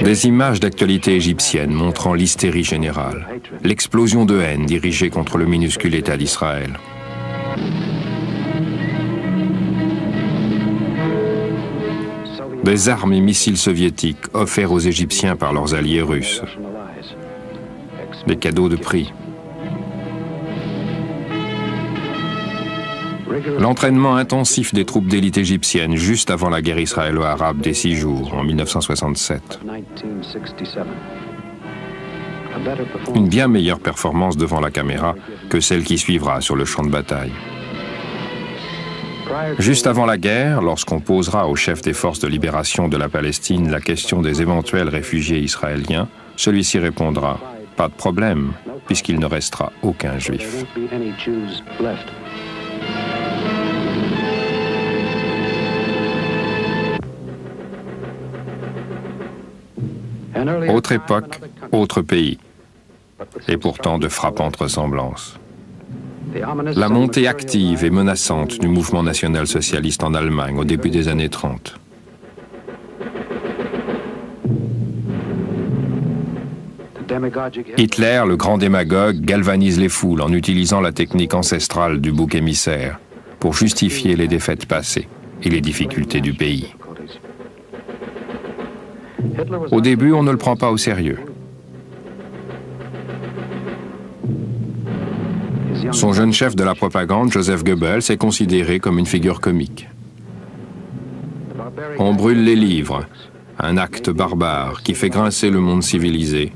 Des images d'actualité égyptienne montrant l'hystérie générale, l'explosion de haine dirigée contre le minuscule État d'Israël. Des armes et missiles soviétiques offerts aux Égyptiens par leurs alliés russes. Des cadeaux de prix. L'entraînement intensif des troupes d'élite égyptiennes juste avant la guerre israélo-arabe des 6 jours, en 1967. Une bien meilleure performance devant la caméra que celle qui suivra sur le champ de bataille. Juste avant la guerre, lorsqu'on posera au chef des forces de libération de la Palestine la question des éventuels réfugiés israéliens, celui-ci répondra « Pas de problème, puisqu'il ne restera aucun juif ». Autre époque, autre pays, et pourtant de frappantes ressemblances. La montée active et menaçante du mouvement national-socialiste en Allemagne au début des années 30. Hitler, le grand démagogue, galvanise les foules en utilisant la technique ancestrale du bouc émissaire pour justifier les défaites passées et les difficultés du pays. Au début, on ne le prend pas au sérieux. Son jeune chef de la propagande, Joseph Goebbels, est considéré comme une figure comique. On brûle les livres, un acte barbare qui fait grincer le monde civilisé,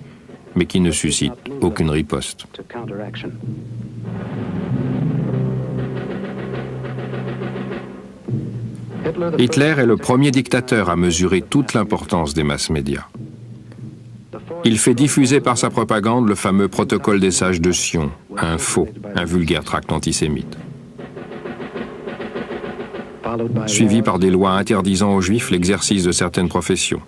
mais qui ne suscite aucune riposte. Hitler est le premier dictateur à mesurer toute l'importance des masses médias. Il fait diffuser par sa propagande le fameux protocole des sages de Sion, un vulgaire tract antisémite. Suivi par des lois interdisant aux Juifs l'exercice de certaines professions.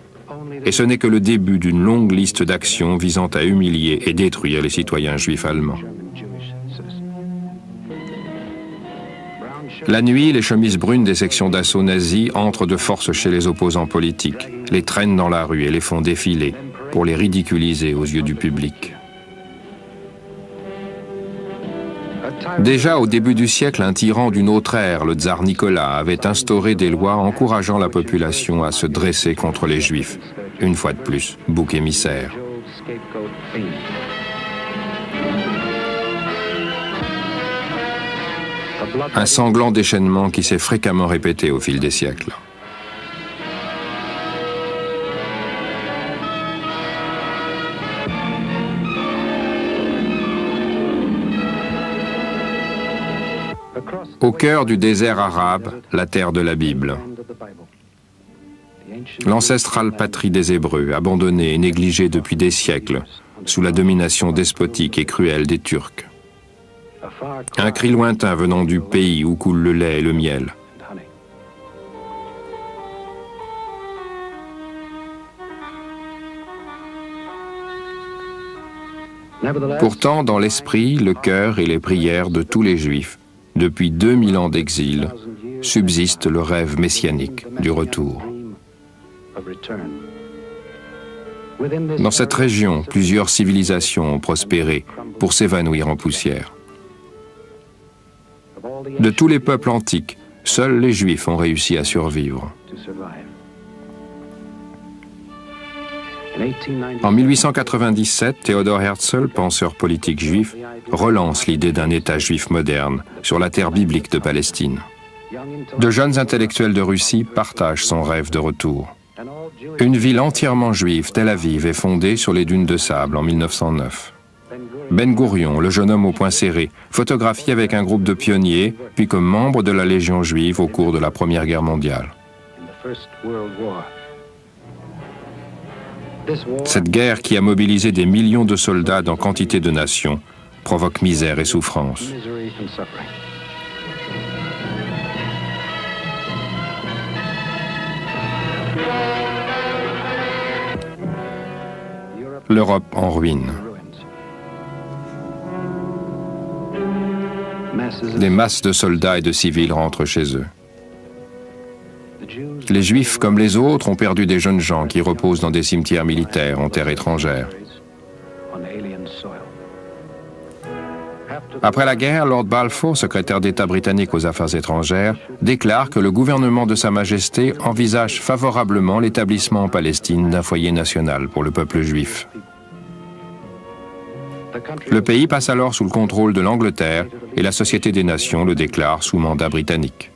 Et ce n'est que le début d'une longue liste d'actions visant à humilier et détruire les citoyens juifs allemands. La nuit, les chemises brunes des sections d'assaut nazis entrent de force chez les opposants politiques, les traînent dans la rue et les font défiler pour les ridiculiser aux yeux du public. Déjà au début du siècle, un tyran d'une autre ère, le tsar Nicolas, avait instauré des lois encourageant la population à se dresser contre les Juifs. Une fois de plus, bouc émissaire. Un sanglant déchaînement qui s'est fréquemment répété au fil des siècles. Au cœur du désert arabe, la terre de la Bible. L'ancestrale patrie des Hébreux, abandonnée et négligée depuis des siècles, sous la domination despotique et cruelle des Turcs. Un cri lointain venant du pays où coule le lait et le miel. Pourtant, dans l'esprit, le cœur et les prières de tous les Juifs, depuis 2000 ans d'exil, subsiste le rêve messianique du retour. Dans cette région, plusieurs civilisations ont prospéré pour s'évanouir en poussière. De tous les peuples antiques, seuls les Juifs ont réussi à survivre. En 1897, Theodor Herzl, penseur politique juif, relance l'idée d'un État juif moderne sur la terre biblique de Palestine. De jeunes intellectuels de Russie partagent son rêve de retour. Une ville entièrement juive, Tel Aviv, est fondée sur les dunes de sable en 1909. Ben Gourion, le jeune homme au poing serré, photographié avec un groupe de pionniers, puis comme membre de la Légion juive au cours de la Première Guerre mondiale. Cette guerre qui a mobilisé des millions de soldats dans quantité de nations provoque misère et souffrance. L'Europe en ruine. Des masses de soldats et de civils rentrent chez eux. Les Juifs, comme les autres, ont perdu des jeunes gens qui reposent dans des cimetières militaires en terre étrangère. Après la guerre, Lord Balfour, secrétaire d'État britannique aux Affaires étrangères, déclare que le gouvernement de Sa Majesté envisage favorablement l'établissement en Palestine d'un foyer national pour le peuple juif. Le pays passe alors sous le contrôle de l'Angleterre et la Société des Nations le déclare sous mandat britannique.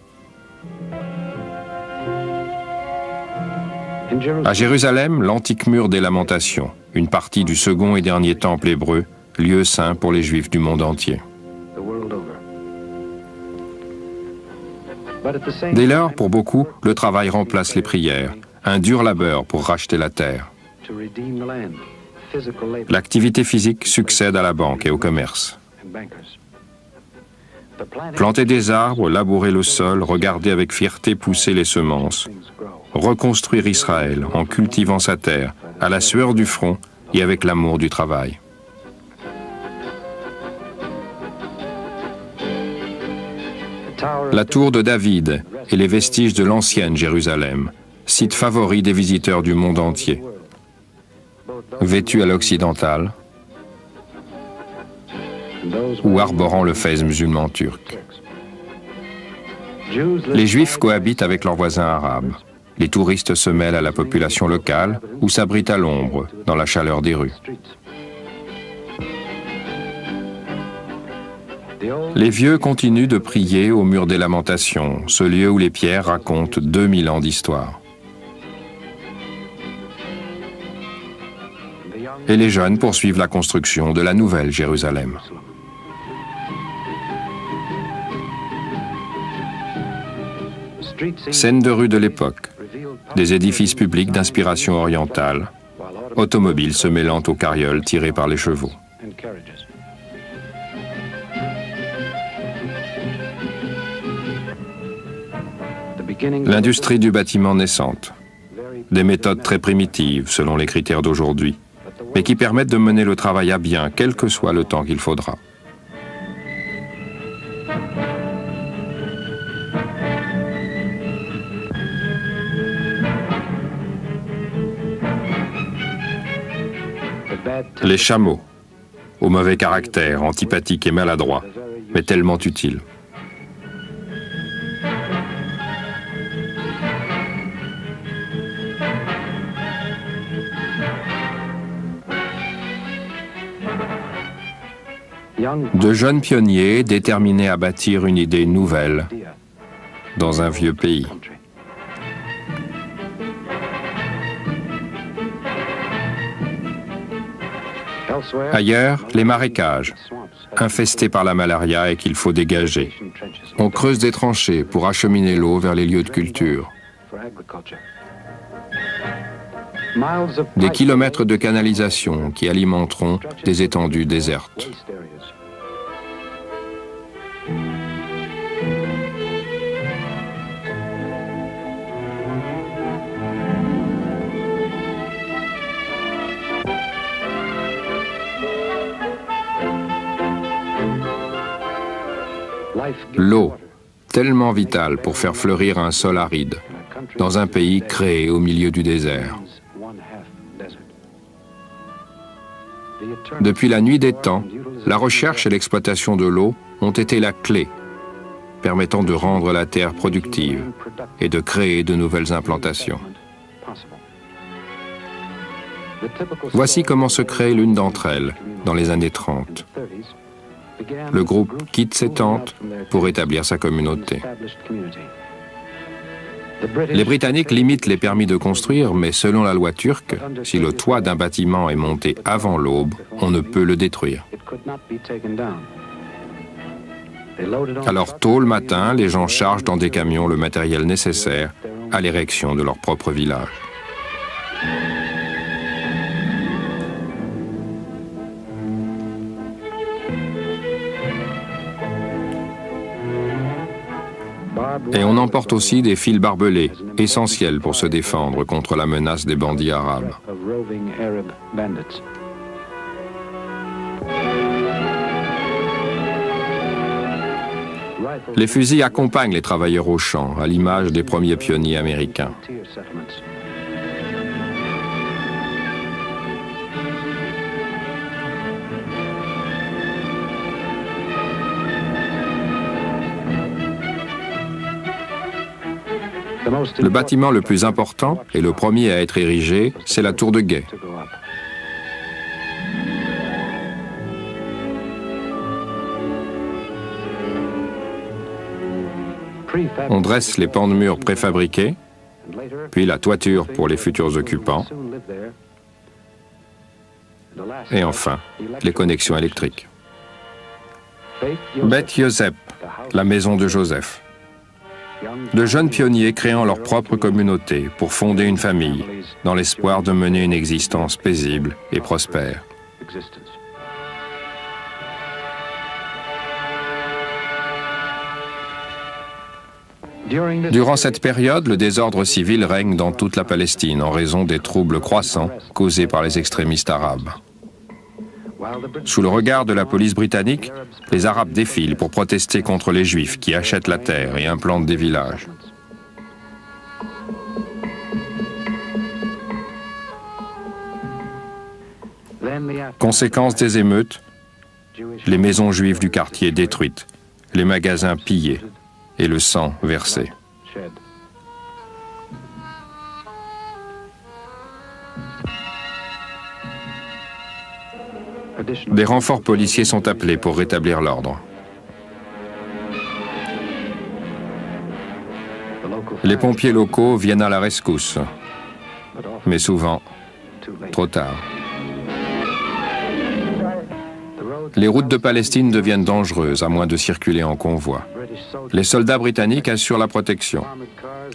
À Jérusalem, l'antique mur des Lamentations, une partie du second et dernier temple hébreu, lieu saint pour les Juifs du monde entier. Dès lors, pour beaucoup, le travail remplace les prières, un dur labeur pour racheter la terre. L'activité physique succède à la banque et au commerce. Planter des arbres, labourer le sol, regarder avec fierté pousser les semences, reconstruire Israël en cultivant sa terre, à la sueur du front et avec l'amour du travail. La tour de David et les vestiges de l'ancienne Jérusalem, site favori des visiteurs du monde entier. Vêtus à l'occidental ou arborant le fez musulman turc. Les Juifs cohabitent avec leurs voisins arabes. Les touristes se mêlent à la population locale ou s'abritent à l'ombre, dans la chaleur des rues. Les vieux continuent de prier au mur des Lamentations, ce lieu où les pierres racontent 2000 ans d'histoire. Et les jeunes poursuivent la construction de la nouvelle Jérusalem. Scènes de rue de l'époque, des édifices publics d'inspiration orientale, automobiles se mêlant aux carrioles tirées par les chevaux. L'industrie du bâtiment naissante, des méthodes très primitives selon les critères d'aujourd'hui, mais qui permettent de mener le travail à bien, quel que soit le temps qu'il faudra. Les chameaux, au mauvais caractère, antipathiques et maladroits, mais tellement utiles. De jeunes pionniers déterminés à bâtir une idée nouvelle dans un vieux pays. Ailleurs, les marécages, infestés par la malaria et qu'il faut dégager. On creuse des tranchées pour acheminer l'eau vers les lieux de culture. Des kilomètres de canalisation qui alimenteront des étendues désertes. L'eau, tellement vitale pour faire fleurir un sol aride, dans un pays créé au milieu du désert. Depuis la nuit des temps, la recherche et l'exploitation de l'eau ont été la clé, permettant de rendre la terre productive et de créer de nouvelles implantations. Voici comment se crée l'une d'entre elles dans les années 30. Le groupe quitte ses tentes pour établir sa communauté. Les Britanniques limitent les permis de construire, mais selon la loi turque, si le toit d'un bâtiment est monté avant l'aube, on ne peut le détruire. Alors tôt le matin, les gens chargent dans des camions le matériel nécessaire à l'érection de leur propre village. Et on emporte aussi des fils barbelés, essentiels pour se défendre contre la menace des bandits arabes. Les fusils accompagnent les travailleurs au champ, à l'image des premiers pionniers américains. Le bâtiment le plus important et le premier à être érigé, c'est la tour de guet. On dresse les pans de murs préfabriqués, puis la toiture pour les futurs occupants, et enfin, les connexions électriques. Beth Yosep, la maison de Joseph. De jeunes pionniers créant leur propre communauté pour fonder une famille, dans l'espoir de mener une existence paisible et prospère. Durant cette période, le désordre civil règne dans toute la Palestine en raison des troubles croissants causés par les extrémistes arabes. Sous le regard de la police britannique, les Arabes défilent pour protester contre les Juifs qui achètent la terre et implantent des villages. Conséquence des émeutes, les maisons juives du quartier détruites, les magasins pillés et le sang versé. Des renforts policiers sont appelés pour rétablir l'ordre. Les pompiers locaux viennent à la rescousse, mais souvent, trop tard. Les routes de Palestine deviennent dangereuses à moins de circuler en convoi. Les soldats britanniques assurent la protection.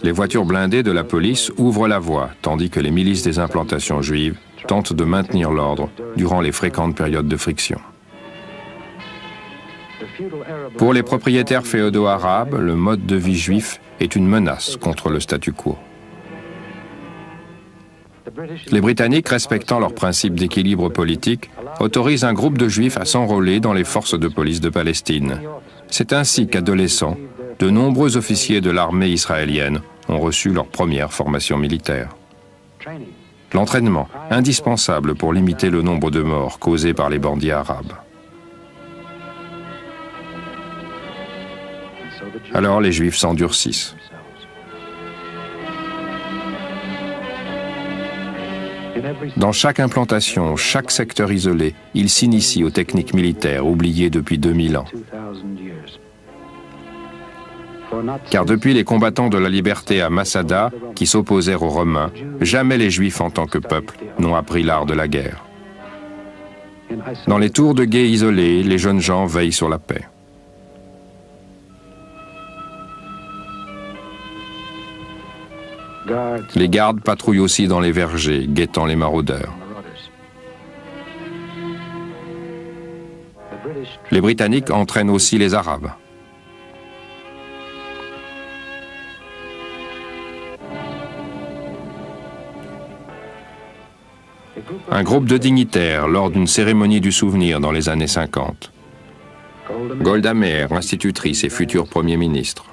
Les voitures blindées de la police ouvrent la voie, tandis que les milices des implantations juives tentent de maintenir l'ordre durant les fréquentes périodes de friction. Pour les propriétaires féodaux arabes, le mode de vie juif est une menace contre le statu quo. Les Britanniques, respectant leurs principes d'équilibre politique, autorisent un groupe de Juifs à s'enrôler dans les forces de police de Palestine. C'est ainsi qu'adolescents, de nombreux officiers de l'armée israélienne ont reçu leur première formation militaire. L'entraînement, indispensable pour limiter le nombre de morts causés par les bandits arabes. Alors les Juifs s'endurcissent. Dans chaque implantation, chaque secteur isolé, ils s'initient aux techniques militaires oubliées depuis 2000 ans. Car depuis les combattants de la liberté à Masada, qui s'opposèrent aux Romains, jamais les Juifs en tant que peuple n'ont appris l'art de la guerre. Dans les tours de guet isolées, les jeunes gens veillent sur la paix. Les gardes patrouillent aussi dans les vergers, guettant les maraudeurs. Les Britanniques entraînent aussi les Arabes. Un groupe de dignitaires lors d'une cérémonie du souvenir dans les années 50. Golda Meir, institutrice et futur Premier ministre.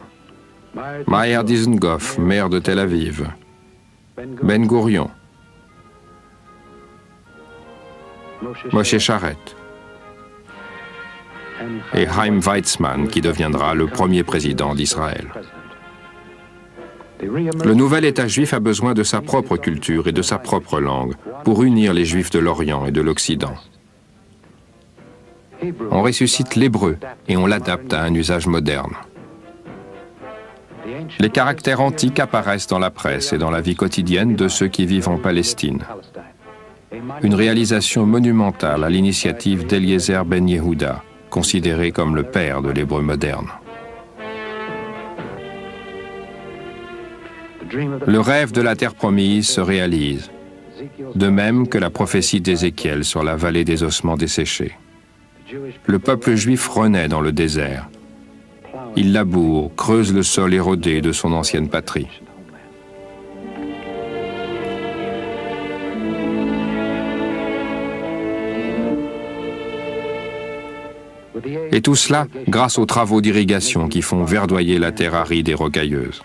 Maher Dizengoff, maire de Tel Aviv. Ben Gourion. Moshe Sharet. Et Chaim Weizmann, qui deviendra le premier président d'Israël. Le nouvel État juif a besoin de sa propre culture et de sa propre langue pour unir les Juifs de l'Orient et de l'Occident. On ressuscite l'hébreu et on l'adapte à un usage moderne. Les caractères antiques apparaissent dans la presse et dans la vie quotidienne de ceux qui vivent en Palestine. Une réalisation monumentale à l'initiative d'Eliezer Ben Yehuda, considéré comme le père de l'hébreu moderne. Le rêve de la terre promise se réalise, de même que la prophétie d'Ézéchiel sur la vallée des ossements desséchés. Le peuple juif renaît dans le désert. Il laboure, creuse le sol érodé de son ancienne patrie. Et tout cela grâce aux travaux d'irrigation qui font verdoyer la terre aride et rocailleuse.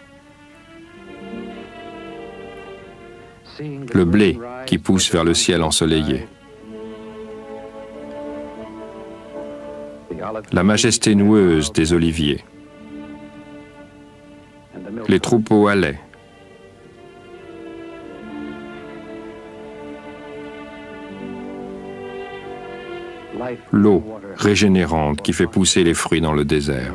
Le blé qui pousse vers le ciel ensoleillé. La majesté noueuse des oliviers. Les troupeaux à lait. L'eau régénérante qui fait pousser les fruits dans le désert.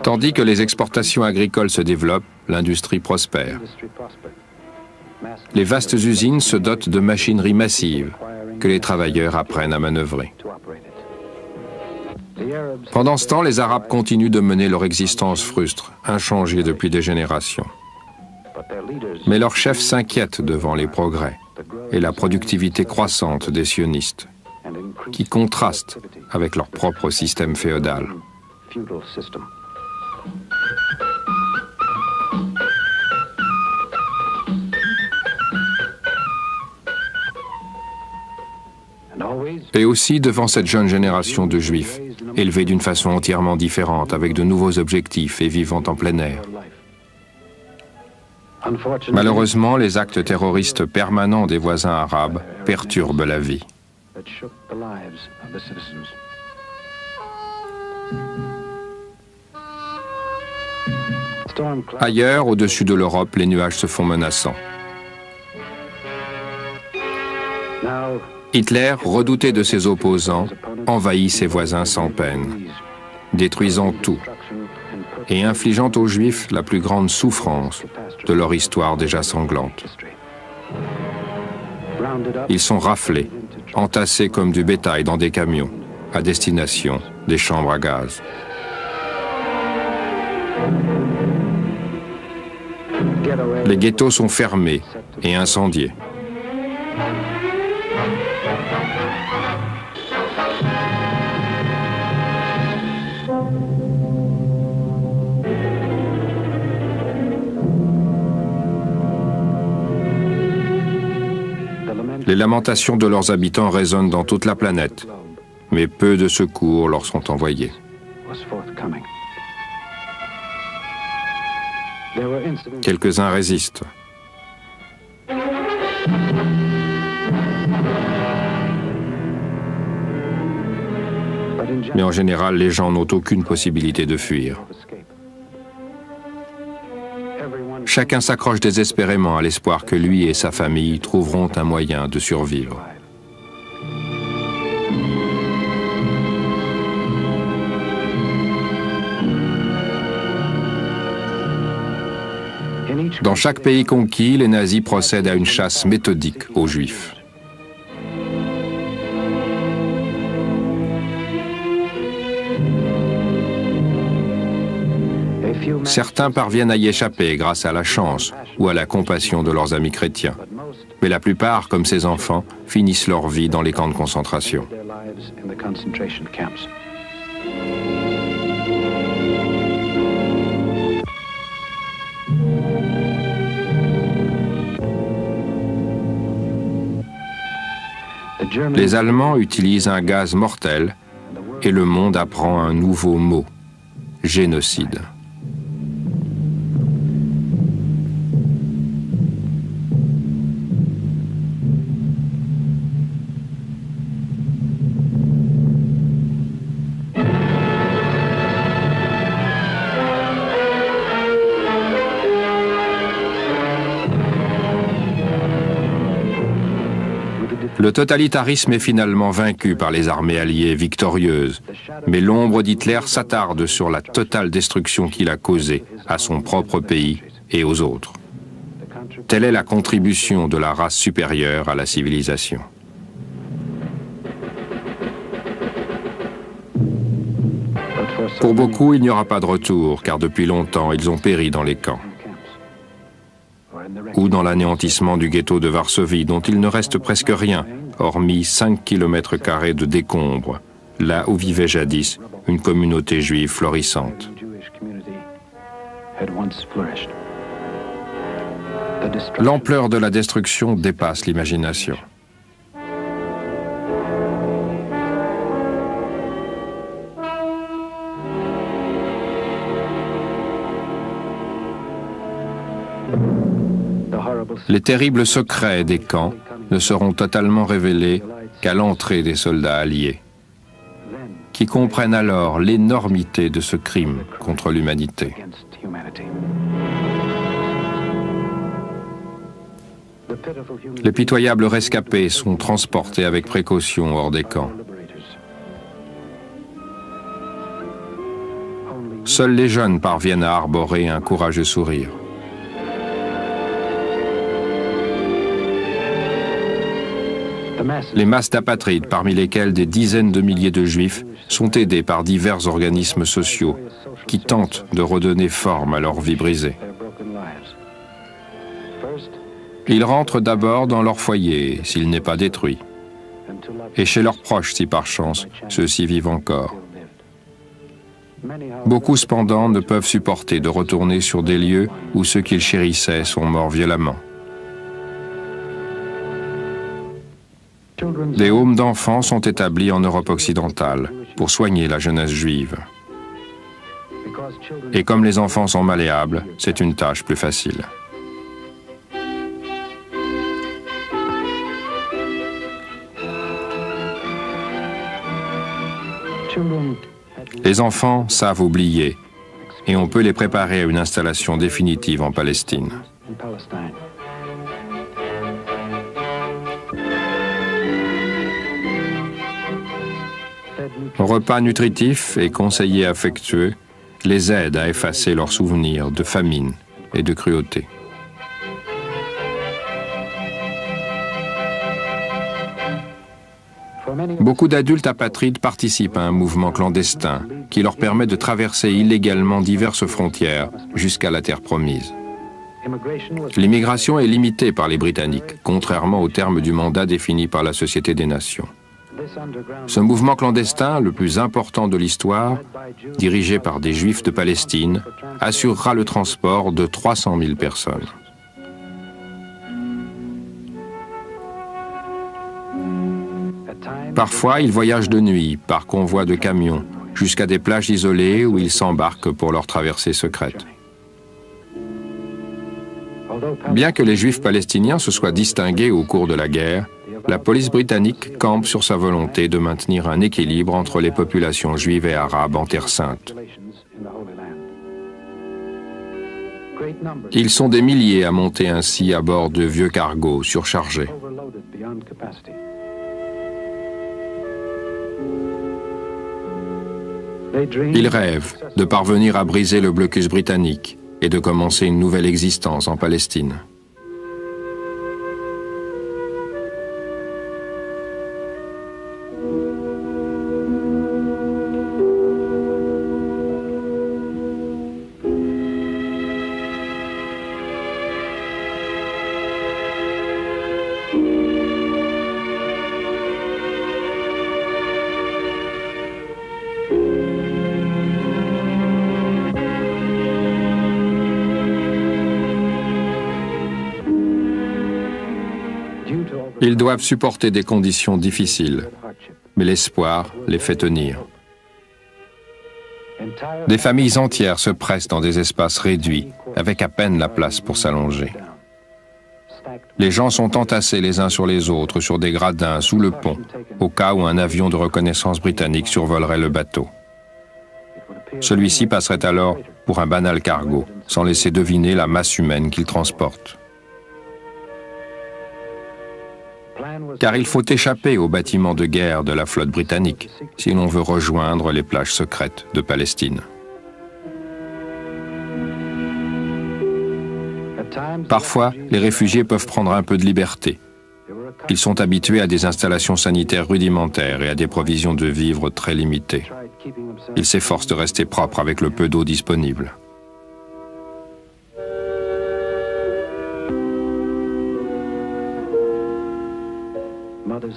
Tandis que les exportations agricoles se développent, l'industrie prospère. Les vastes usines se dotent de machinerie massive que les travailleurs apprennent à manœuvrer. Pendant ce temps, les Arabes continuent de mener leur existence frustre, inchangée depuis des générations. Mais leurs chefs s'inquiètent devant les progrès et la productivité croissante des sionistes, qui contrastent avec leur propre système féodal. Et aussi devant cette jeune génération de Juifs, élevés d'une façon entièrement différente, avec de nouveaux objectifs et vivant en plein air. Malheureusement, les actes terroristes permanents des voisins arabes perturbent la vie. Ailleurs, au-dessus de l'Europe, les nuages se font menaçants. Hitler, redouté de ses opposants, envahit ses voisins sans peine, détruisant tout et infligeant aux Juifs la plus grande souffrance de leur histoire déjà sanglante. Ils sont raflés, entassés comme du bétail dans des camions, à destination des chambres à gaz. Les ghettos sont fermés et incendiés. Les lamentations de leurs habitants résonnent dans toute la planète, mais peu de secours leur sont envoyés. Quelques-uns résistent. Mais en général, les gens n'ont aucune possibilité de fuir. Chacun s'accroche désespérément à l'espoir que lui et sa famille trouveront un moyen de survivre. Dans chaque pays conquis, les nazis procèdent à une chasse méthodique aux Juifs. Certains parviennent à y échapper grâce à la chance ou à la compassion de leurs amis chrétiens. Mais la plupart, comme ces enfants, finissent leur vie dans les camps de concentration. Les Allemands utilisent un gaz mortel et le monde apprend un nouveau mot, génocide. Le totalitarisme est finalement vaincu par les armées alliées victorieuses, mais l'ombre d'Hitler s'attarde sur la totale destruction qu'il a causée à son propre pays et aux autres. Telle est la contribution de la race supérieure à la civilisation. Pour beaucoup, il n'y aura pas de retour, car depuis longtemps, ils ont péri dans les camps. Ou dans l'anéantissement du ghetto de Varsovie, dont il ne reste presque rien, hormis 5 km² de décombres, là où vivait jadis une communauté juive florissante. L'ampleur de la destruction dépasse l'imagination. Les terribles secrets des camps ne seront totalement révélés qu'à l'entrée des soldats alliés, qui comprennent alors l'énormité de ce crime contre l'humanité. Les pitoyables rescapés sont transportés avec précaution hors des camps. Seuls les jeunes parviennent à arborer un courageux sourire. Les masses d'apatrides, parmi lesquelles des dizaines de milliers de juifs, sont aidés par divers organismes sociaux qui tentent de redonner forme à leur vie brisée. Ils rentrent d'abord dans leur foyer, s'il n'est pas détruit, et chez leurs proches, si par chance, ceux-ci vivent encore. Beaucoup, cependant, ne peuvent supporter de retourner sur des lieux où ceux qu'ils chérissaient sont morts violemment. Des homes d'enfants sont établis en Europe occidentale pour soigner la jeunesse juive. Et comme les enfants sont malléables, c'est une tâche plus facile. Les enfants savent oublier et on peut les préparer à une installation définitive en Palestine. Repas nutritifs et conseillers affectueux les aident à effacer leurs souvenirs de famine et de cruauté. Beaucoup d'adultes apatrides participent à un mouvement clandestin qui leur permet de traverser illégalement diverses frontières jusqu'à la terre promise. L'immigration est limitée par les Britanniques, contrairement aux termes du mandat défini par la Société des Nations. Ce mouvement clandestin, le plus important de l'histoire, dirigé par des Juifs de Palestine, assurera le transport de 300 000 personnes. Parfois, ils voyagent de nuit, par convoi de camions, jusqu'à des plages isolées où ils s'embarquent pour leur traversée secrète. Bien que les Juifs palestiniens se soient distingués au cours de la guerre, la police britannique campe sur sa volonté de maintenir un équilibre entre les populations juives et arabes en Terre Sainte. Ils sont des milliers à monter ainsi à bord de vieux cargos surchargés. Ils rêvent de parvenir à briser le blocus britannique et de commencer une nouvelle existence en Palestine. Ils doivent supporter des conditions difficiles, mais l'espoir les fait tenir. Des familles entières se pressent dans des espaces réduits, avec à peine la place pour s'allonger. Les gens sont entassés les uns sur les autres sur des gradins sous le pont, au cas où un avion de reconnaissance britannique survolerait le bateau. Celui-ci passerait alors pour un banal cargo, sans laisser deviner la masse humaine qu'il transporte. Car il faut échapper aux bâtiments de guerre de la flotte britannique si l'on veut rejoindre les plages secrètes de Palestine. Parfois, les réfugiés peuvent prendre un peu de liberté. Ils sont habitués à des installations sanitaires rudimentaires et à des provisions de vivres très limitées. Ils s'efforcent de rester propres avec le peu d'eau disponible.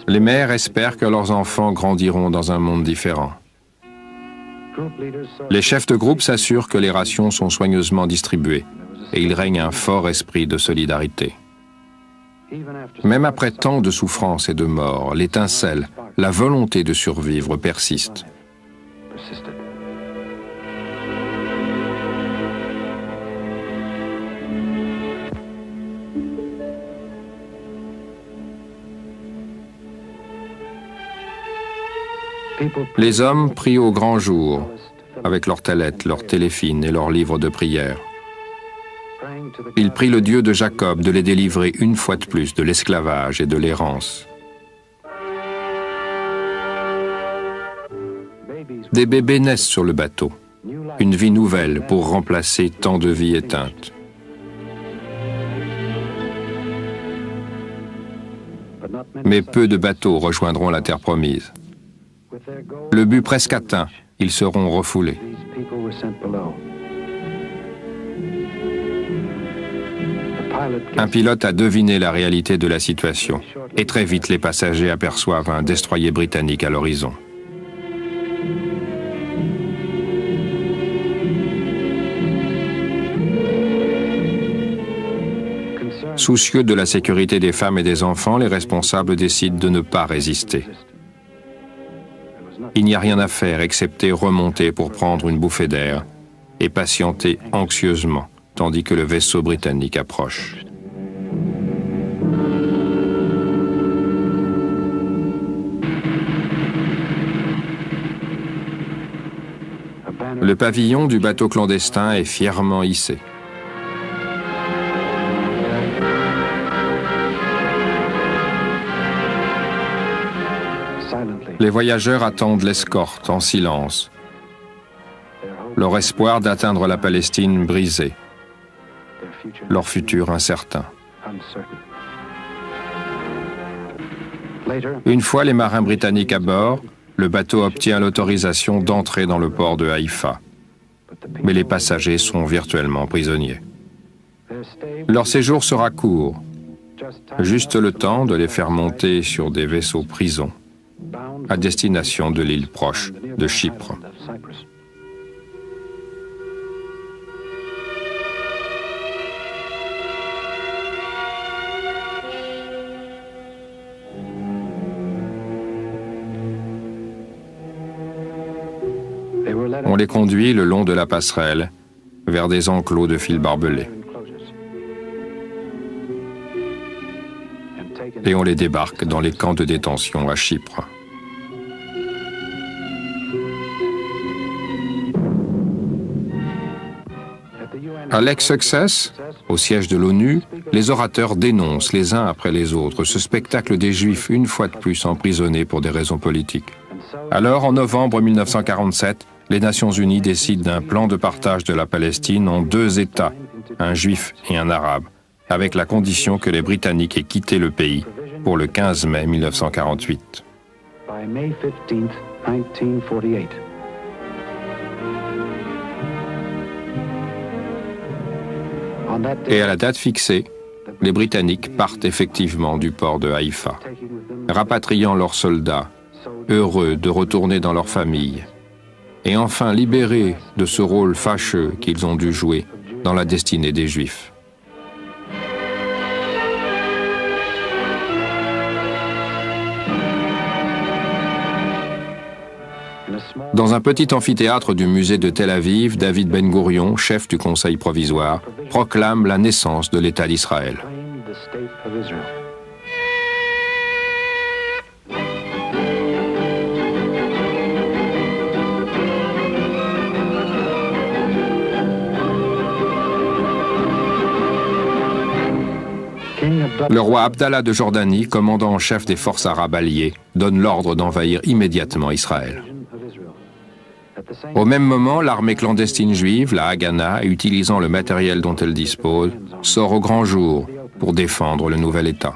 Les mères espèrent que leurs enfants grandiront dans un monde différent. Les chefs de groupe s'assurent que les rations sont soigneusement distribuées et il règne un fort esprit de solidarité. Même après tant de souffrances et de morts, l'étincelle, la volonté de survivre persiste. Les hommes prient au grand jour, avec leurs tallettes, leurs téléphines et leurs livres de prière. Ils prient le Dieu de Jacob de les délivrer une fois de plus de l'esclavage et de l'errance. Des bébés naissent sur le bateau, une vie nouvelle pour remplacer tant de vies éteintes. Mais peu de bateaux rejoindront la terre promise. Le but presque atteint, ils seront refoulés. Un pilote a deviné la réalité de la situation et très vite les passagers aperçoivent un destroyer britannique à l'horizon. Soucieux de la sécurité des femmes et des enfants, les responsables décident de ne pas résister. Il n'y a rien à faire excepté remonter pour prendre une bouffée d'air et patienter anxieusement, tandis que le vaisseau britannique approche. Le pavillon du bateau clandestin est fièrement hissé. Les voyageurs attendent l'escorte en silence, leur espoir d'atteindre la Palestine brisé, leur futur incertain. Une fois les marins britanniques à bord, le bateau obtient l'autorisation d'entrer dans le port de Haïfa. Mais les passagers sont virtuellement prisonniers. Leur séjour sera court, juste le temps de les faire monter sur des vaisseaux prisons à destination de l'île proche de Chypre. On les conduit le long de la passerelle vers des enclos de fils barbelés. Et on les débarque dans les camps de détention à Chypre. À l'Ex-Success, au siège de l'ONU, les orateurs dénoncent les uns après les autres ce spectacle des Juifs une fois de plus emprisonnés pour des raisons politiques. Alors, en novembre 1947, les Nations Unies décident d'un plan de partage de la Palestine en 2 États, un juif et un arabe, avec la condition que les Britanniques aient quitté le pays pour le 15 mai 1948. Et à la date fixée, les Britanniques partent effectivement du port de Haïfa, rapatriant leurs soldats, heureux de retourner dans leur famille, et enfin libérés de ce rôle fâcheux qu'ils ont dû jouer dans la destinée des Juifs. Dans un petit amphithéâtre du musée de Tel Aviv, David Ben-Gourion, chef du Conseil provisoire, proclame la naissance de l'État d'Israël. Le roi Abdallah de Jordanie, commandant en chef des forces arabes alliées, donne l'ordre d'envahir immédiatement Israël. Au même moment, l'armée clandestine juive, la Haganah, utilisant le matériel dont elle dispose, sort au grand jour pour défendre le nouvel État.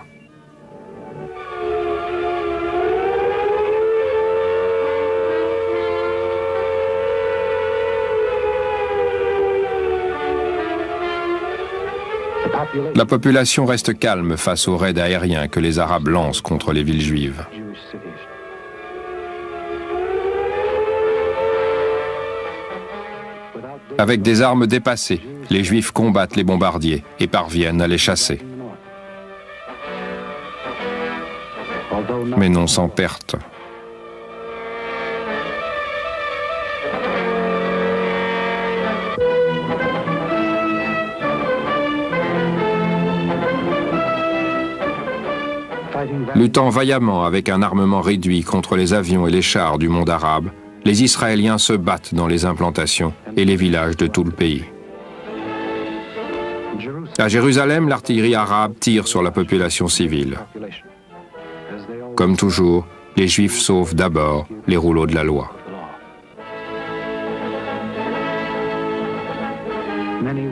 La population reste calme face aux raids aériens que les Arabes lancent contre les villes juives. Avec des armes dépassées, les Juifs combattent les bombardiers et parviennent à les chasser. Mais non sans perte. Luttant vaillamment avec un armement réduit contre les avions et les chars du monde arabe, les Israéliens se battent dans les implantations et les villages de tout le pays. À Jérusalem, l'artillerie arabe tire sur la population civile. Comme toujours, les Juifs sauvent d'abord les rouleaux de la loi.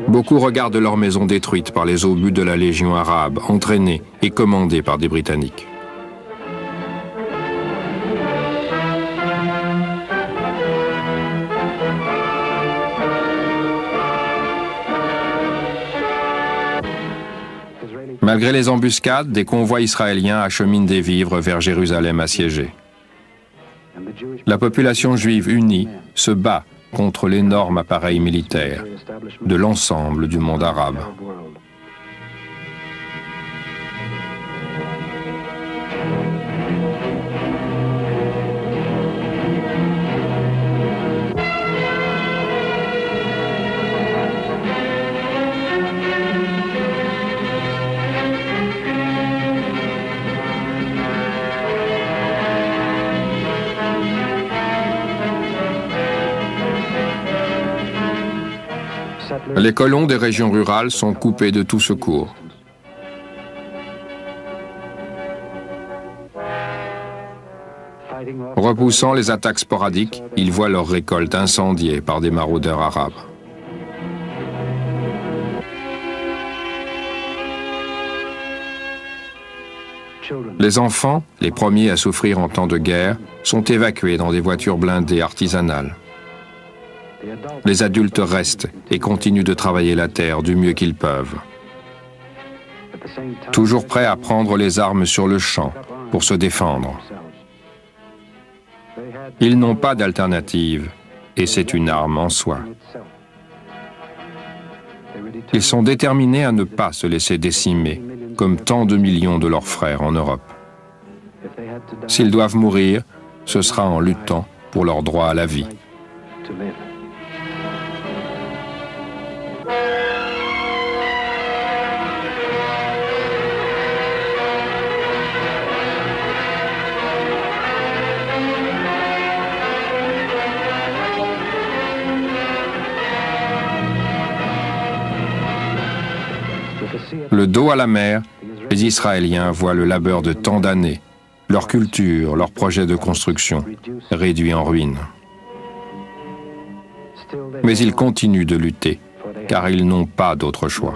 Beaucoup regardent leur maison détruite par les obus de la Légion arabe, entraînée et commandée par des Britanniques. Malgré les embuscades, des convois israéliens acheminent des vivres vers Jérusalem assiégée. La population juive unie se bat contre l'énorme appareil militaire de l'ensemble du monde arabe. Les colons des régions rurales sont coupés de tout secours. Repoussant les attaques sporadiques, ils voient leur récolte incendiée par des maraudeurs arabes. Les enfants, les premiers à souffrir en temps de guerre, sont évacués dans des voitures blindées artisanales. Les adultes restent et continuent de travailler la terre du mieux qu'ils peuvent. Toujours prêts à prendre les armes sur le champ pour se défendre. Ils n'ont pas d'alternative et c'est une arme en soi. Ils sont déterminés à ne pas se laisser décimer comme tant de millions de leurs frères en Europe. S'ils doivent mourir, ce sera en luttant pour leur droit à la vie. Le dos à la mer, les Israéliens voient le labeur de tant d'années, leur culture, leurs projets de construction, réduits en ruine. Mais ils continuent de lutter, car ils n'ont pas d'autre choix.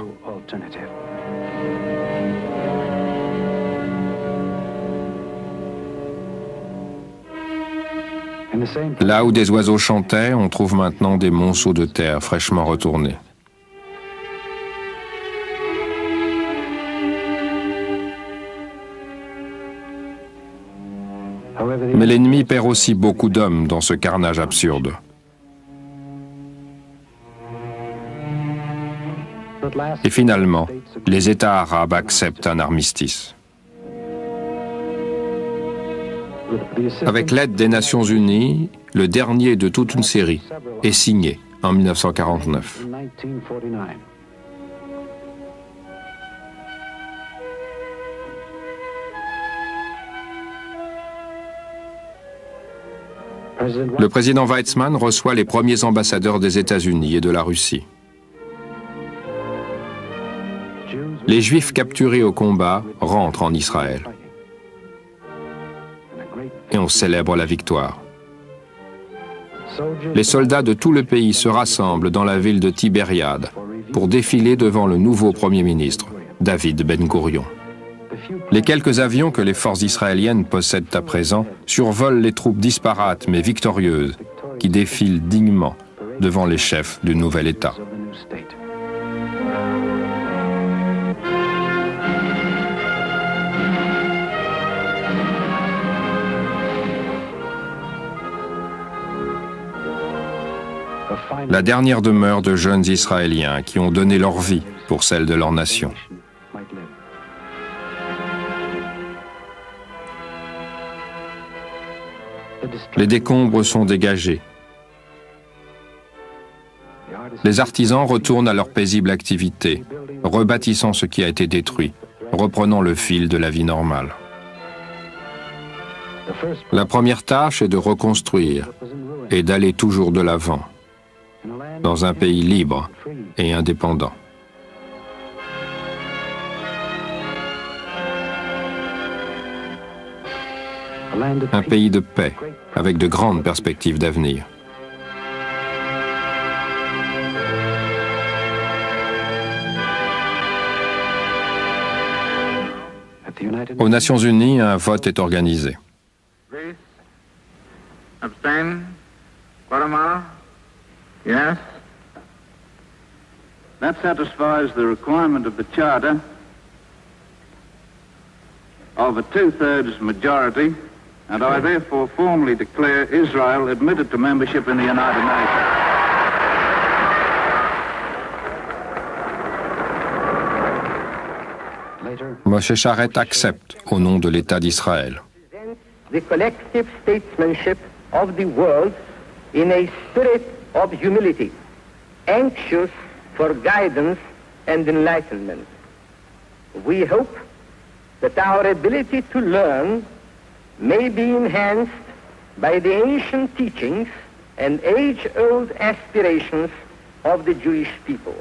Là où des oiseaux chantaient, on trouve maintenant des monceaux de terre fraîchement retournés. Mais l'ennemi perd aussi beaucoup d'hommes dans ce carnage absurde. Et finalement, les États arabes acceptent un armistice. Avec l'aide des Nations Unies, le dernier de toute une série est signé en 1949. Le président Weizmann reçoit les premiers ambassadeurs des États-Unis et de la Russie. Les Juifs capturés au combat rentrent en Israël. Et on célèbre la victoire. Les soldats de tout le pays se rassemblent dans la ville de Tibériade pour défiler devant le nouveau Premier ministre, David Ben-Gourion. Les quelques avions que les forces israéliennes possèdent à présent survolent les troupes disparates mais victorieuses qui défilent dignement devant les chefs du nouvel État. la dernière demeure de jeunes Israéliens qui ont donné leur vie pour celle de leur nation. Les décombres sont dégagés. Les artisans retournent à leur paisible activité, rebâtissant ce qui a été détruit, reprenant le fil de la vie normale. La première tâche est de reconstruire et d'aller toujours de l'avant, dans un pays libre et indépendant. Un pays de paix, avec de grandes perspectives d'avenir. Aux Nations Unies, un vote est organisé. Abstain? Guatemala? Yes? That satisfies the requirement of the Charter of a two-thirds majority, and I therefore formally declare Israel admitted to membership in the United Nations. Moshe Sharett accepte au nom de l'État d'Israël. The collective statesmanship of the world in a spirit of humility, anxious for guidance and enlightenment. We hope that our ability to learn may be enhanced by the ancient teachings and age-old aspirations of the Jewish people,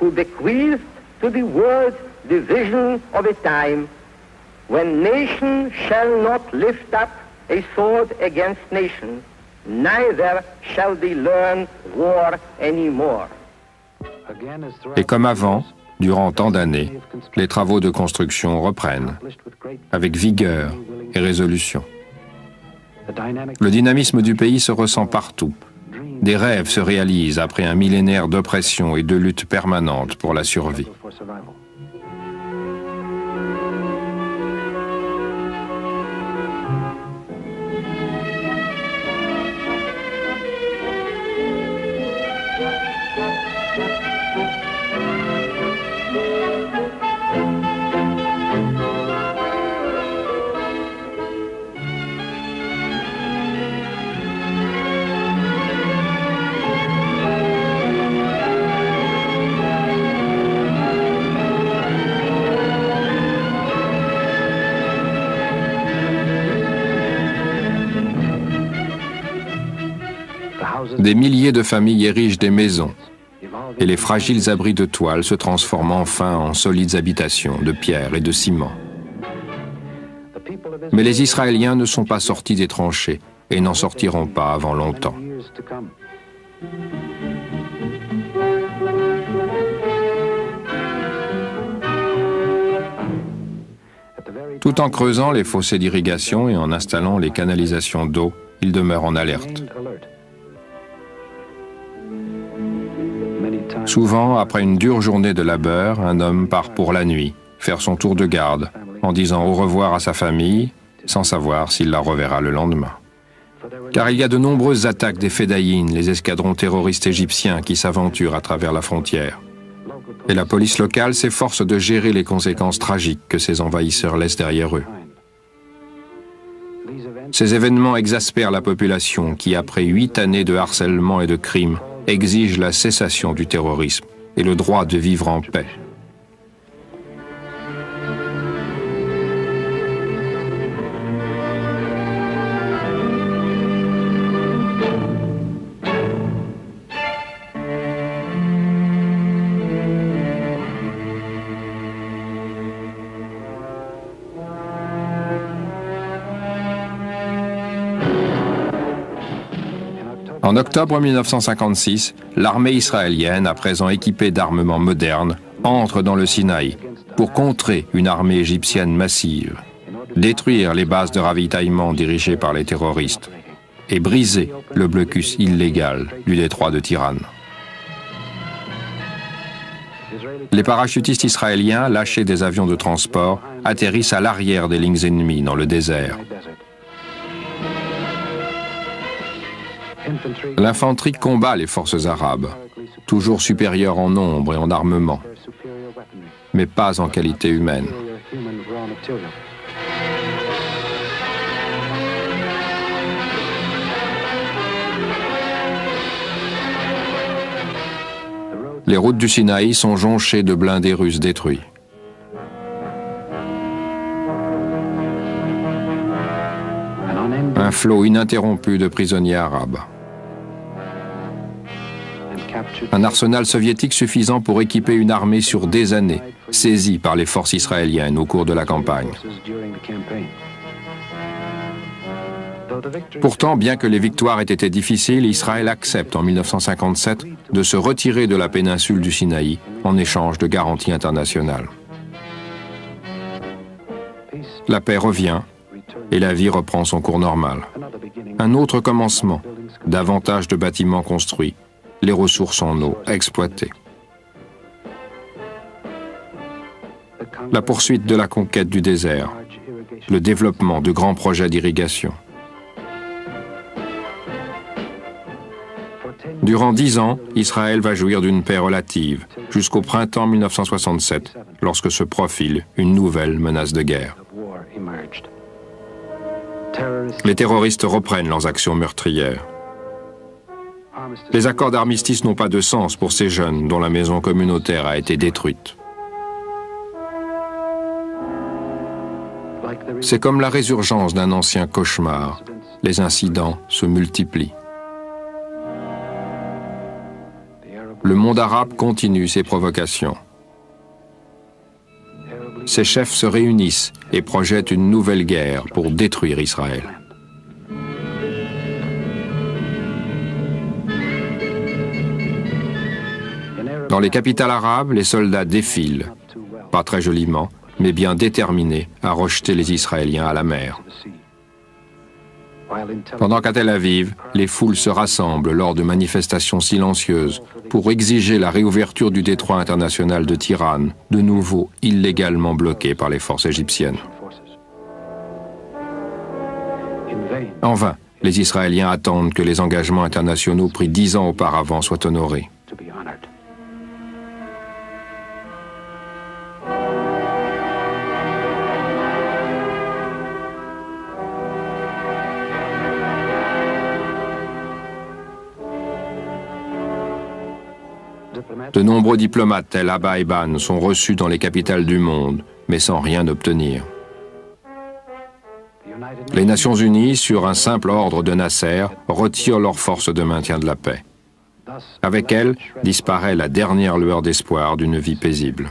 who bequeathed to the world the vision of a time when nation shall not lift up a sword against nation, neither shall they learn war anymore. Et comme avant, durant tant d'années, les travaux de construction reprennent, avec vigueur et résolution. Le dynamisme du pays se ressent partout. Des rêves se réalisent après un millénaire d'oppression et de lutte permanente pour la survie. Des milliers de familles érigent des maisons et les fragiles abris de toile se transforment enfin en solides habitations de pierre et de ciment. Mais les Israéliens ne sont pas sortis des tranchées et n'en sortiront pas avant longtemps. Tout en creusant les fossés d'irrigation et en installant les canalisations d'eau, ils demeurent en alerte. Souvent, après une dure journée de labeur, un homme part pour la nuit, faire son tour de garde, en disant au revoir à sa famille, sans savoir s'il la reverra le lendemain. Car il y a de nombreuses attaques des Fédayines, les escadrons terroristes égyptiens qui s'aventurent à travers la frontière. Et la police locale s'efforce de gérer les conséquences tragiques que ces envahisseurs laissent derrière eux. Ces événements exaspèrent la population qui, après 8 années de harcèlement et de crimes, exige la cessation du terrorisme et le droit de vivre en paix. En octobre 1956, l'armée israélienne, à présent équipée d'armements modernes, entre dans le Sinaï pour contrer une armée égyptienne massive, détruire les bases de ravitaillement dirigées par les terroristes et briser le blocus illégal du détroit de Tiran. Les parachutistes israéliens, lâchés des avions de transport, atterrissent à l'arrière des lignes ennemies dans le désert. L'infanterie combat les forces arabes, toujours supérieures en nombre et en armement, mais pas en qualité humaine. Les routes du Sinaï sont jonchées de blindés russes détruits. Un flot ininterrompu de prisonniers arabes. Un arsenal soviétique suffisant pour équiper une armée sur des années, saisie par les forces israéliennes au cours de la campagne. Pourtant, bien que les victoires aient été difficiles, Israël accepte en 1957 de se retirer de la péninsule du Sinaï en échange de garanties internationales. La paix revient et la vie reprend son cours normal. Un autre commencement, davantage de bâtiments construits, les ressources en eau exploitées. La poursuite de la conquête du désert, le développement de grands projets d'irrigation. Durant 10 ans, Israël va jouir d'une paix relative, jusqu'au printemps 1967, lorsque se profile une nouvelle menace de guerre. Les terroristes reprennent leurs actions meurtrières. Les accords d'armistice n'ont pas de sens pour ces jeunes dont la maison communautaire a été détruite. C'est comme la résurgence d'un ancien cauchemar. Les incidents se multiplient. Le monde arabe continue ses provocations. Ses chefs se réunissent et projettent une nouvelle guerre pour détruire Israël. Dans les capitales arabes, les soldats défilent, pas très joliment, mais bien déterminés à rejeter les Israéliens à la mer. Pendant qu'à Tel Aviv, les foules se rassemblent lors de manifestations silencieuses pour exiger la réouverture du détroit international de Tiran, de nouveau illégalement bloqué par les forces égyptiennes. En vain, les Israéliens attendent que les engagements internationaux pris 10 ans auparavant soient honorés. De nombreux diplomates tels Abba Eban sont reçus dans les capitales du monde, mais sans rien obtenir. Les Nations Unies, sur un simple ordre de Nasser, retirent leurs forces de maintien de la paix. Avec elles, disparaît la dernière lueur d'espoir d'une vie paisible.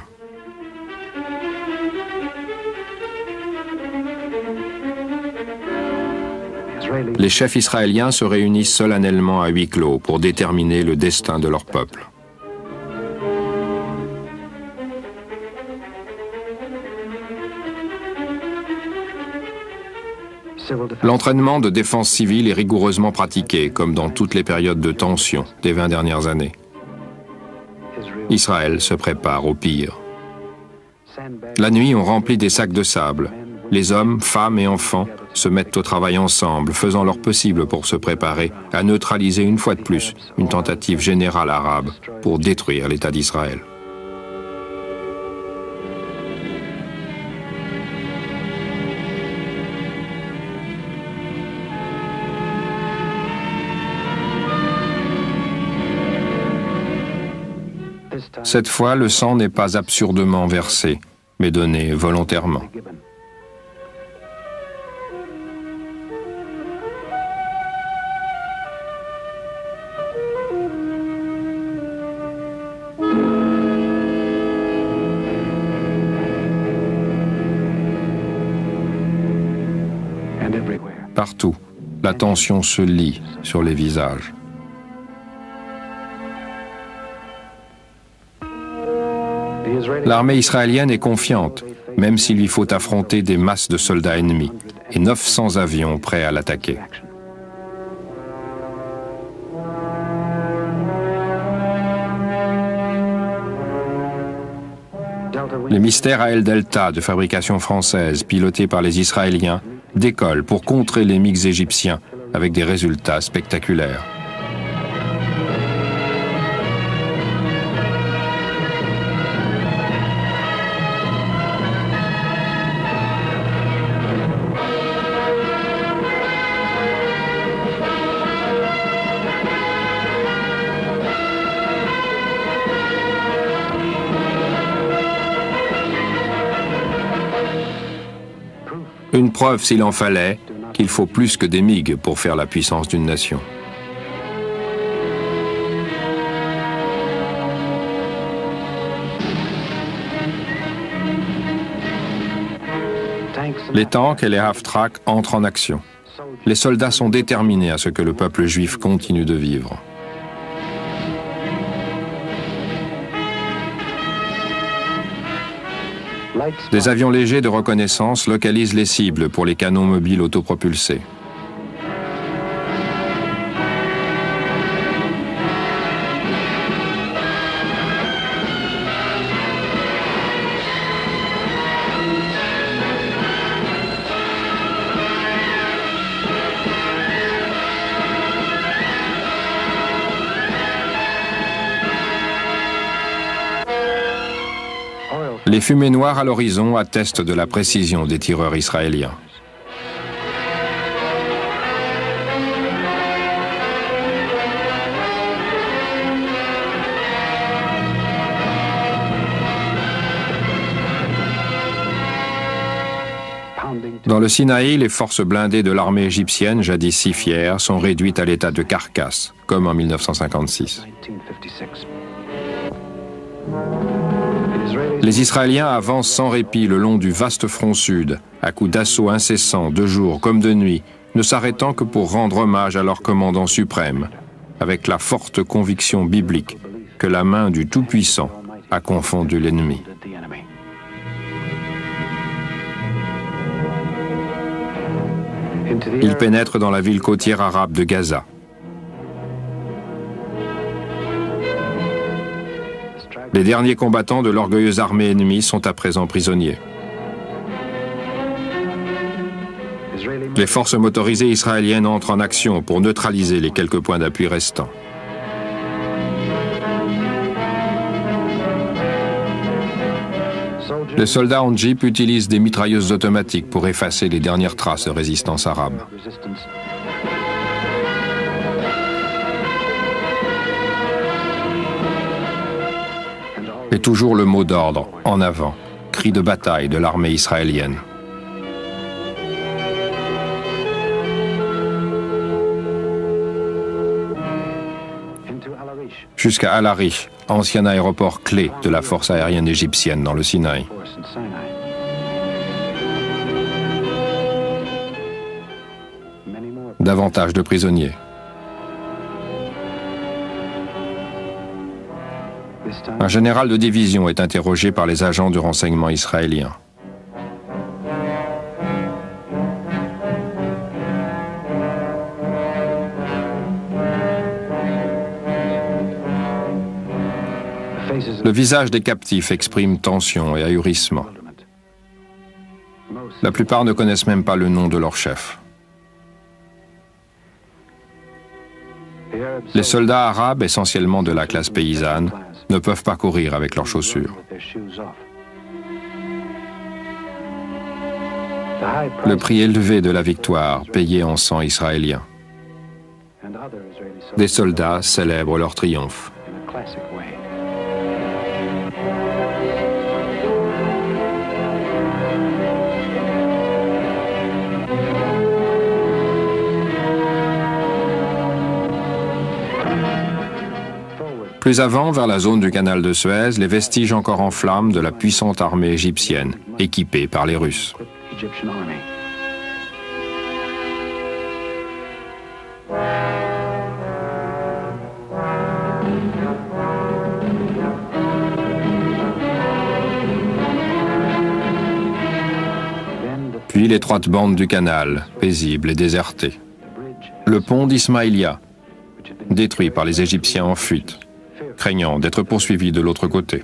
Les chefs israéliens se réunissent solennellement à huis clos pour déterminer le destin de leur peuple. L'entraînement de défense civile est rigoureusement pratiqué, comme dans toutes les périodes de tension des 20 dernières années. Israël se prépare au pire. La nuit, on remplit des sacs de sable. Les hommes, femmes et enfants se mettent au travail ensemble, faisant leur possible pour se préparer à neutraliser une fois de plus une tentative générale arabe pour détruire l'État d'Israël. Cette fois, le sang n'est pas absurdement versé, mais donné volontairement. Partout, la tension se lit sur les visages. L'armée israélienne est confiante, même s'il lui faut affronter des masses de soldats ennemis et 900 avions prêts à l'attaquer. Les mystères à El Delta de fabrication française, pilotés par les Israéliens, décollent pour contrer les MiG égyptiens avec des résultats spectaculaires. Une preuve, s'il en fallait, qu'il faut plus que des MiG pour faire la puissance d'une nation. Les tanks et les half-track entrent en action. Les soldats sont déterminés à ce que le peuple juif continue de vivre. Des avions légers de reconnaissance localisent les cibles pour les canons mobiles autopropulsés. Les fumées noires à l'horizon attestent de la précision des tireurs israéliens. Dans le Sinaï, les forces blindées de l'armée égyptienne, jadis si fières, sont réduites à l'état de carcasse, comme en 1956. Les Israéliens avancent sans répit le long du vaste front sud, à coups d'assauts incessants, de jour comme de nuit, ne s'arrêtant que pour rendre hommage à leur commandant suprême, avec la forte conviction biblique que la main du Tout-Puissant a confondu l'ennemi. Ils pénètrent dans la ville côtière arabe de Gaza. Les derniers combattants de l'orgueilleuse armée ennemie sont à présent prisonniers. Les forces motorisées israéliennes entrent en action pour neutraliser les quelques points d'appui restants. Les soldats en jeep utilisent des mitrailleuses automatiques pour effacer les dernières traces de résistance arabe. Et toujours le mot d'ordre, en avant, cri de bataille de l'armée israélienne. Jusqu'à Al-Arish, ancien aéroport clé de la force aérienne égyptienne dans le Sinaï. Davantage de prisonniers. Un général de division est interrogé par les agents du renseignement israélien. Le visage des captifs exprime tension et ahurissement. La plupart ne connaissent même pas le nom de leur chef. Les soldats arabes, essentiellement de la classe paysanne, ne peuvent pas courir avec leurs chaussures. Le prix élevé de la victoire, payé en sang israélien. Des soldats célèbrent leur triomphe. Plus avant, vers la zone du canal de Suez, les vestiges encore en flammes de la puissante armée égyptienne, équipée par les Russes. Puis l'étroite bande du canal, paisible et désertée. Le pont d'Ismaïlia, détruit par les Égyptiens en fuite, craignant d'être poursuivis de l'autre côté.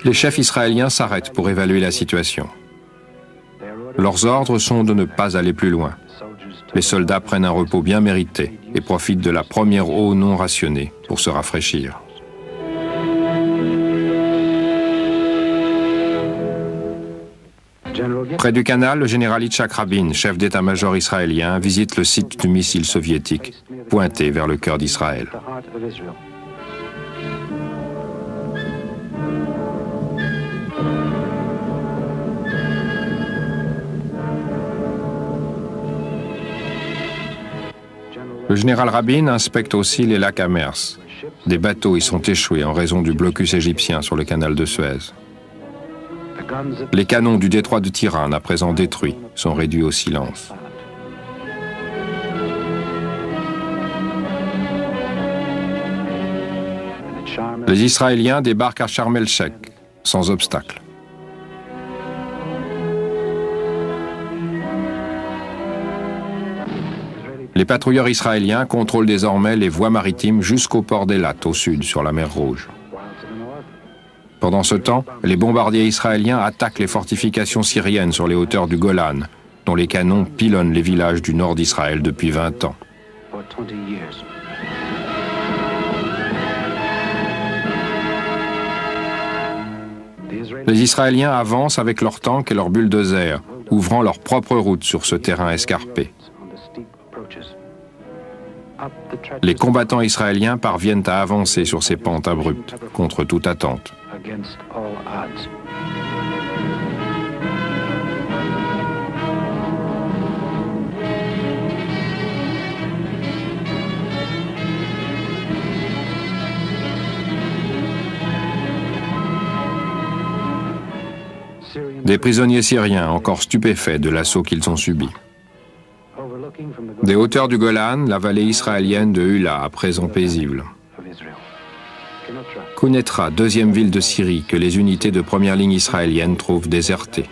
Les chefs israéliens s'arrêtent pour évaluer la situation. Leurs ordres sont de ne pas aller plus loin. Les soldats prennent un repos bien mérité et profitent de la première eau non rationnée pour se rafraîchir. Près du canal, le général Yitzhak Rabin, chef d'état-major israélien, visite le site du missile soviétique, pointé vers le cœur d'Israël. Le général Rabin inspecte aussi les lacs Amers. Des bateaux y sont échoués en raison du blocus égyptien sur le canal de Suez. Les canons du détroit de Tirane, à présent détruits, sont réduits au silence. Les Israéliens débarquent à Sharm el-Sheikh, sans obstacle. Les patrouilleurs israéliens contrôlent désormais les voies maritimes jusqu'au port d'Eilat, au sud, sur la mer Rouge. Pendant ce temps, les bombardiers israéliens attaquent les fortifications syriennes sur les hauteurs du Golan, dont les canons pilonnent les villages du nord d'Israël depuis 20 ans. Les Israéliens avancent avec leurs tanks et leurs bulldozers, ouvrant leur propre route sur ce terrain escarpé. Les combattants israéliens parviennent à avancer sur ces pentes abruptes, contre toute attente. Des prisonniers syriens encore stupéfaits de l'assaut qu'ils ont subi. Des hauteurs du Golan, la vallée israélienne de Hula, à présent paisible. Quneitra, deuxième ville de Syrie, que les unités de première ligne israéliennes trouvent désertée.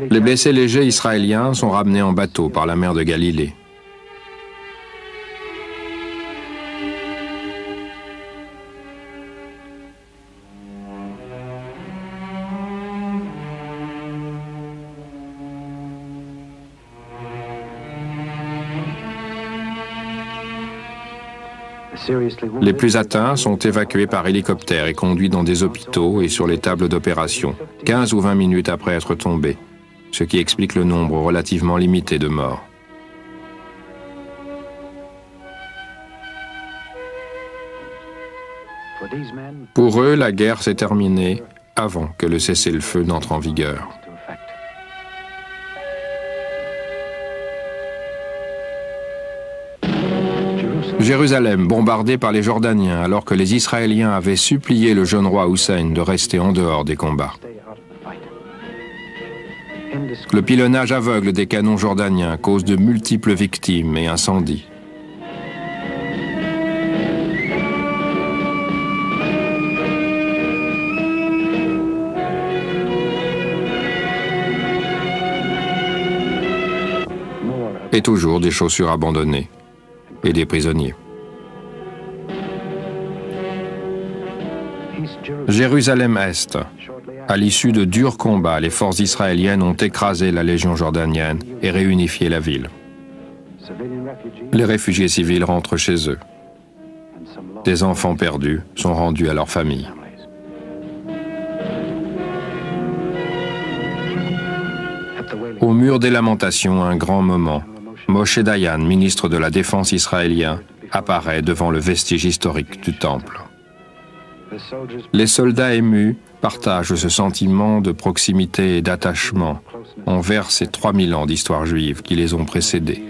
Les blessés légers israéliens sont ramenés en bateau par la mer de Galilée. Les plus atteints sont évacués par hélicoptère et conduits dans des hôpitaux et sur les tables d'opération, 15 ou 20 minutes après être tombés, ce qui explique le nombre relativement limité de morts. Pour eux, la guerre s'est terminée avant que le cessez-le-feu n'entre en vigueur. Jérusalem bombardée par les Jordaniens alors que les Israéliens avaient supplié le jeune roi Hussein de rester en dehors des combats. Le pilonnage aveugle des canons jordaniens cause de multiples victimes et incendies. Et toujours des chaussures abandonnées et des prisonniers. Jérusalem-Est. À l'issue de durs combats, les forces israéliennes ont écrasé la légion jordanienne et réunifié la ville. Les réfugiés civils rentrent chez eux. Des enfants perdus sont rendus à leur famille. Au mur des lamentations, un grand moment. Moshe Dayan, ministre de la Défense israélien, apparaît devant le vestige historique du temple. Les soldats émus partagent ce sentiment de proximité et d'attachement envers ces 3000 ans d'histoire juive qui les ont précédés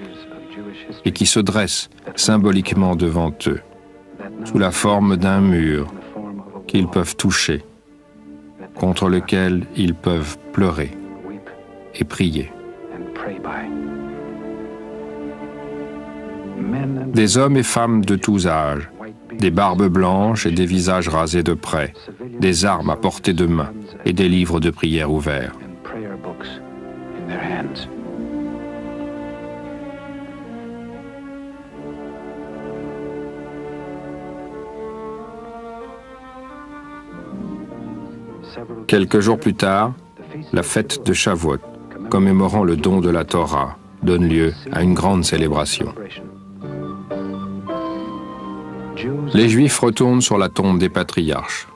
et qui se dressent symboliquement devant eux, sous la forme d'un mur qu'ils peuvent toucher, contre lequel ils peuvent pleurer et prier. Des hommes et femmes de tous âges, des barbes blanches et des visages rasés de près, des armes à portée de main et des livres de prière ouverts. Quelques jours plus tard, la fête de Shavuot, commémorant le don de la Torah, donne lieu à une grande célébration. Les Juifs retournent sur la tombe des patriarches.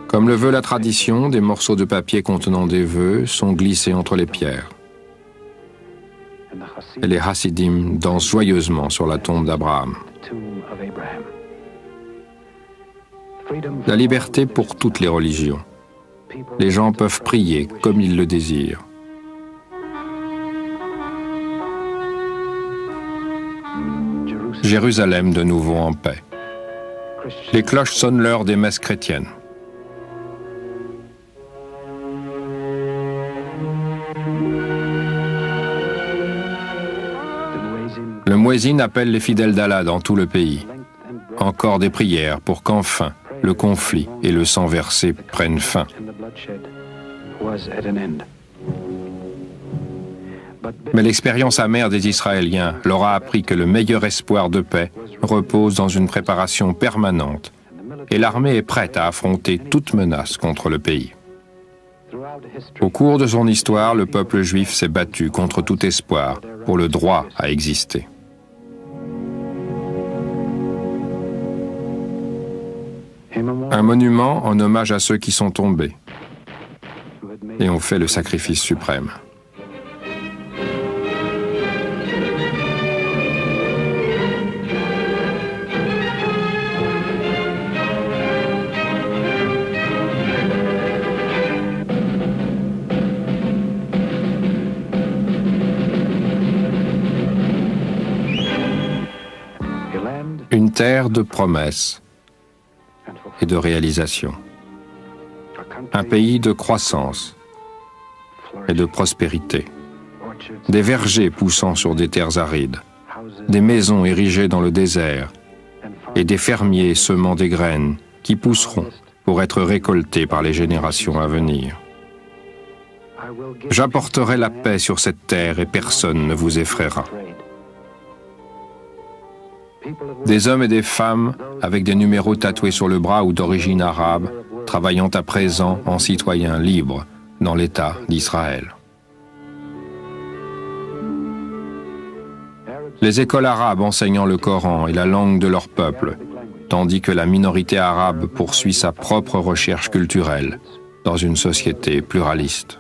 Comme le veut la tradition, des morceaux de papier contenant des vœux sont glissés entre les pierres. Et les Hasidim dansent joyeusement sur la tombe d'Abraham. La liberté pour toutes les religions. Les gens peuvent prier comme ils le désirent. Jérusalem de nouveau en paix. Les cloches sonnent l'heure des messes chrétiennes. Le muezzin appelle les fidèles d'Allah dans tout le pays. Encore des prières pour qu'enfin le conflit et le sang versé prennent fin. Mais l'expérience amère des Israéliens leur a appris que le meilleur espoir de paix repose dans une préparation permanente et l'armée est prête à affronter toute menace contre le pays. Au cours de son histoire, le peuple juif s'est battu contre tout espoir pour le droit à exister. Un monument en hommage à ceux qui sont tombés et ont fait le sacrifice suprême. Une terre de promesses et de réalisation. Un pays de croissance et de prospérité. Des vergers poussant sur des terres arides, des maisons érigées dans le désert et des fermiers semant des graines qui pousseront pour être récoltées par les générations à venir. J'apporterai la paix sur cette terre et personne ne vous effraiera. Des hommes et des femmes avec des numéros tatoués sur le bras ou d'origine arabe, travaillant à présent en citoyens libres dans l'État d'Israël. Les écoles arabes enseignant le Coran et la langue de leur peuple, tandis que la minorité arabe poursuit sa propre recherche culturelle dans une société pluraliste.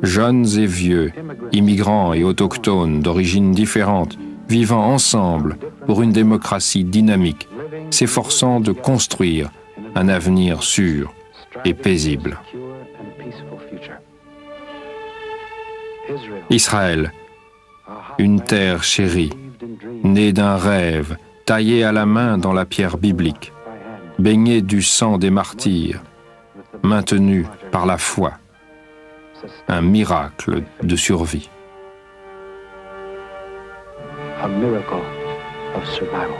Jeunes et vieux, immigrants et autochtones d'origines différentes, vivant ensemble pour une démocratie dynamique, s'efforçant de construire un avenir sûr et paisible. Israël, une terre chérie, née d'un rêve, taillée à la main dans la pierre biblique, baignée du sang des martyrs, maintenue par la foi, un miracle de survie. A miracle of survival.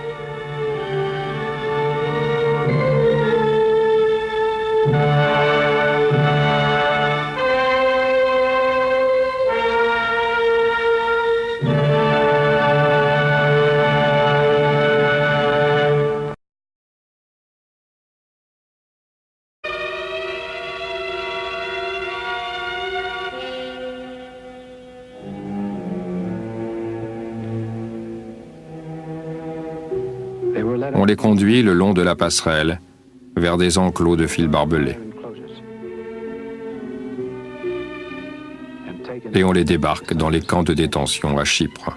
On les conduit le long de la passerelle vers des enclos de fils barbelés. Et on les débarque dans les camps de détention à Chypre.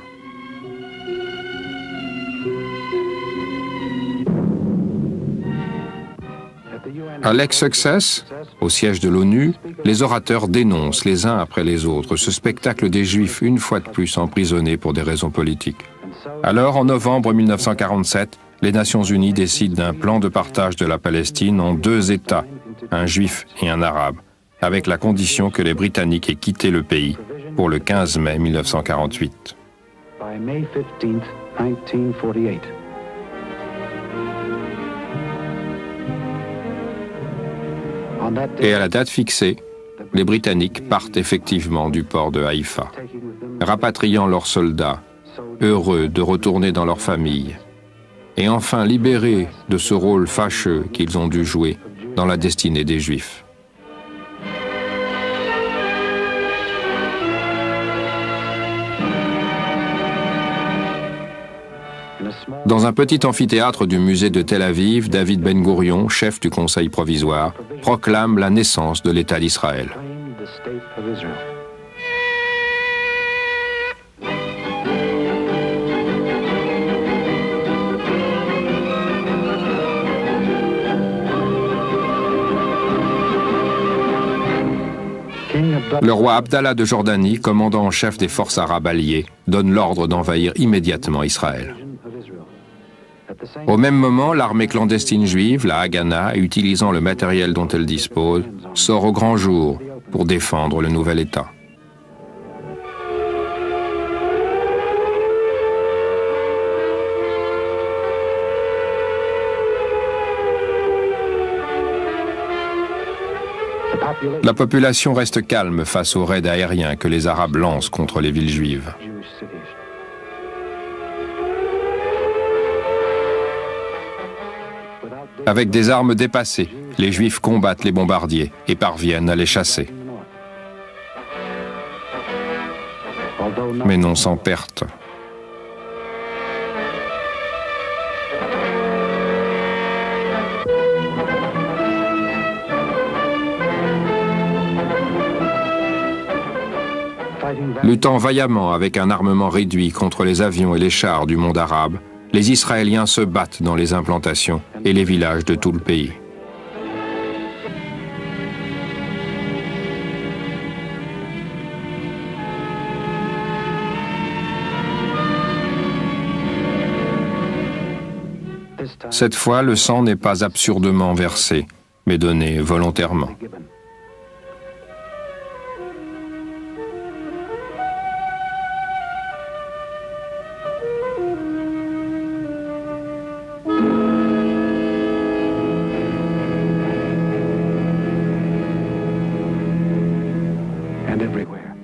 À l'ex-Success, au siège de l'ONU, les orateurs dénoncent les uns après les autres ce spectacle des Juifs une fois de plus emprisonnés pour des raisons politiques. Alors, en novembre 1947, les Nations Unies décident d'un plan de partage de la Palestine en 2 États, un juif et un arabe, avec la condition que les Britanniques aient quitté le pays pour le 15 mai 1948. By May 15th, 1948. Et à la date fixée, les Britanniques partent effectivement du port de Haïfa, rapatriant leurs soldats, heureux de retourner dans leur famille, et enfin libérés de ce rôle fâcheux qu'ils ont dû jouer dans la destinée des Juifs. Dans un petit amphithéâtre du musée de Tel Aviv, David Ben Gourion, chef du Conseil provisoire, proclame la naissance de l'État d'Israël. Le roi Abdallah de Jordanie, commandant en chef des forces arabes alliées, donne l'ordre d'envahir immédiatement Israël. Au même moment, l'armée clandestine juive, la Haganah, utilisant le matériel dont elle dispose, sort au grand jour pour défendre le nouvel État. La population reste calme face aux raids aériens que les Arabes lancent contre les villes juives. Avec des armes dépassées, les Juifs combattent les bombardiers et parviennent à les chasser. Mais non sans perte. Luttant vaillamment avec un armement réduit contre les avions et les chars du monde arabe, les Israéliens se battent dans les implantations et les villages de tout le pays. Cette fois, le sang n'est pas absurdement versé, mais donné volontairement.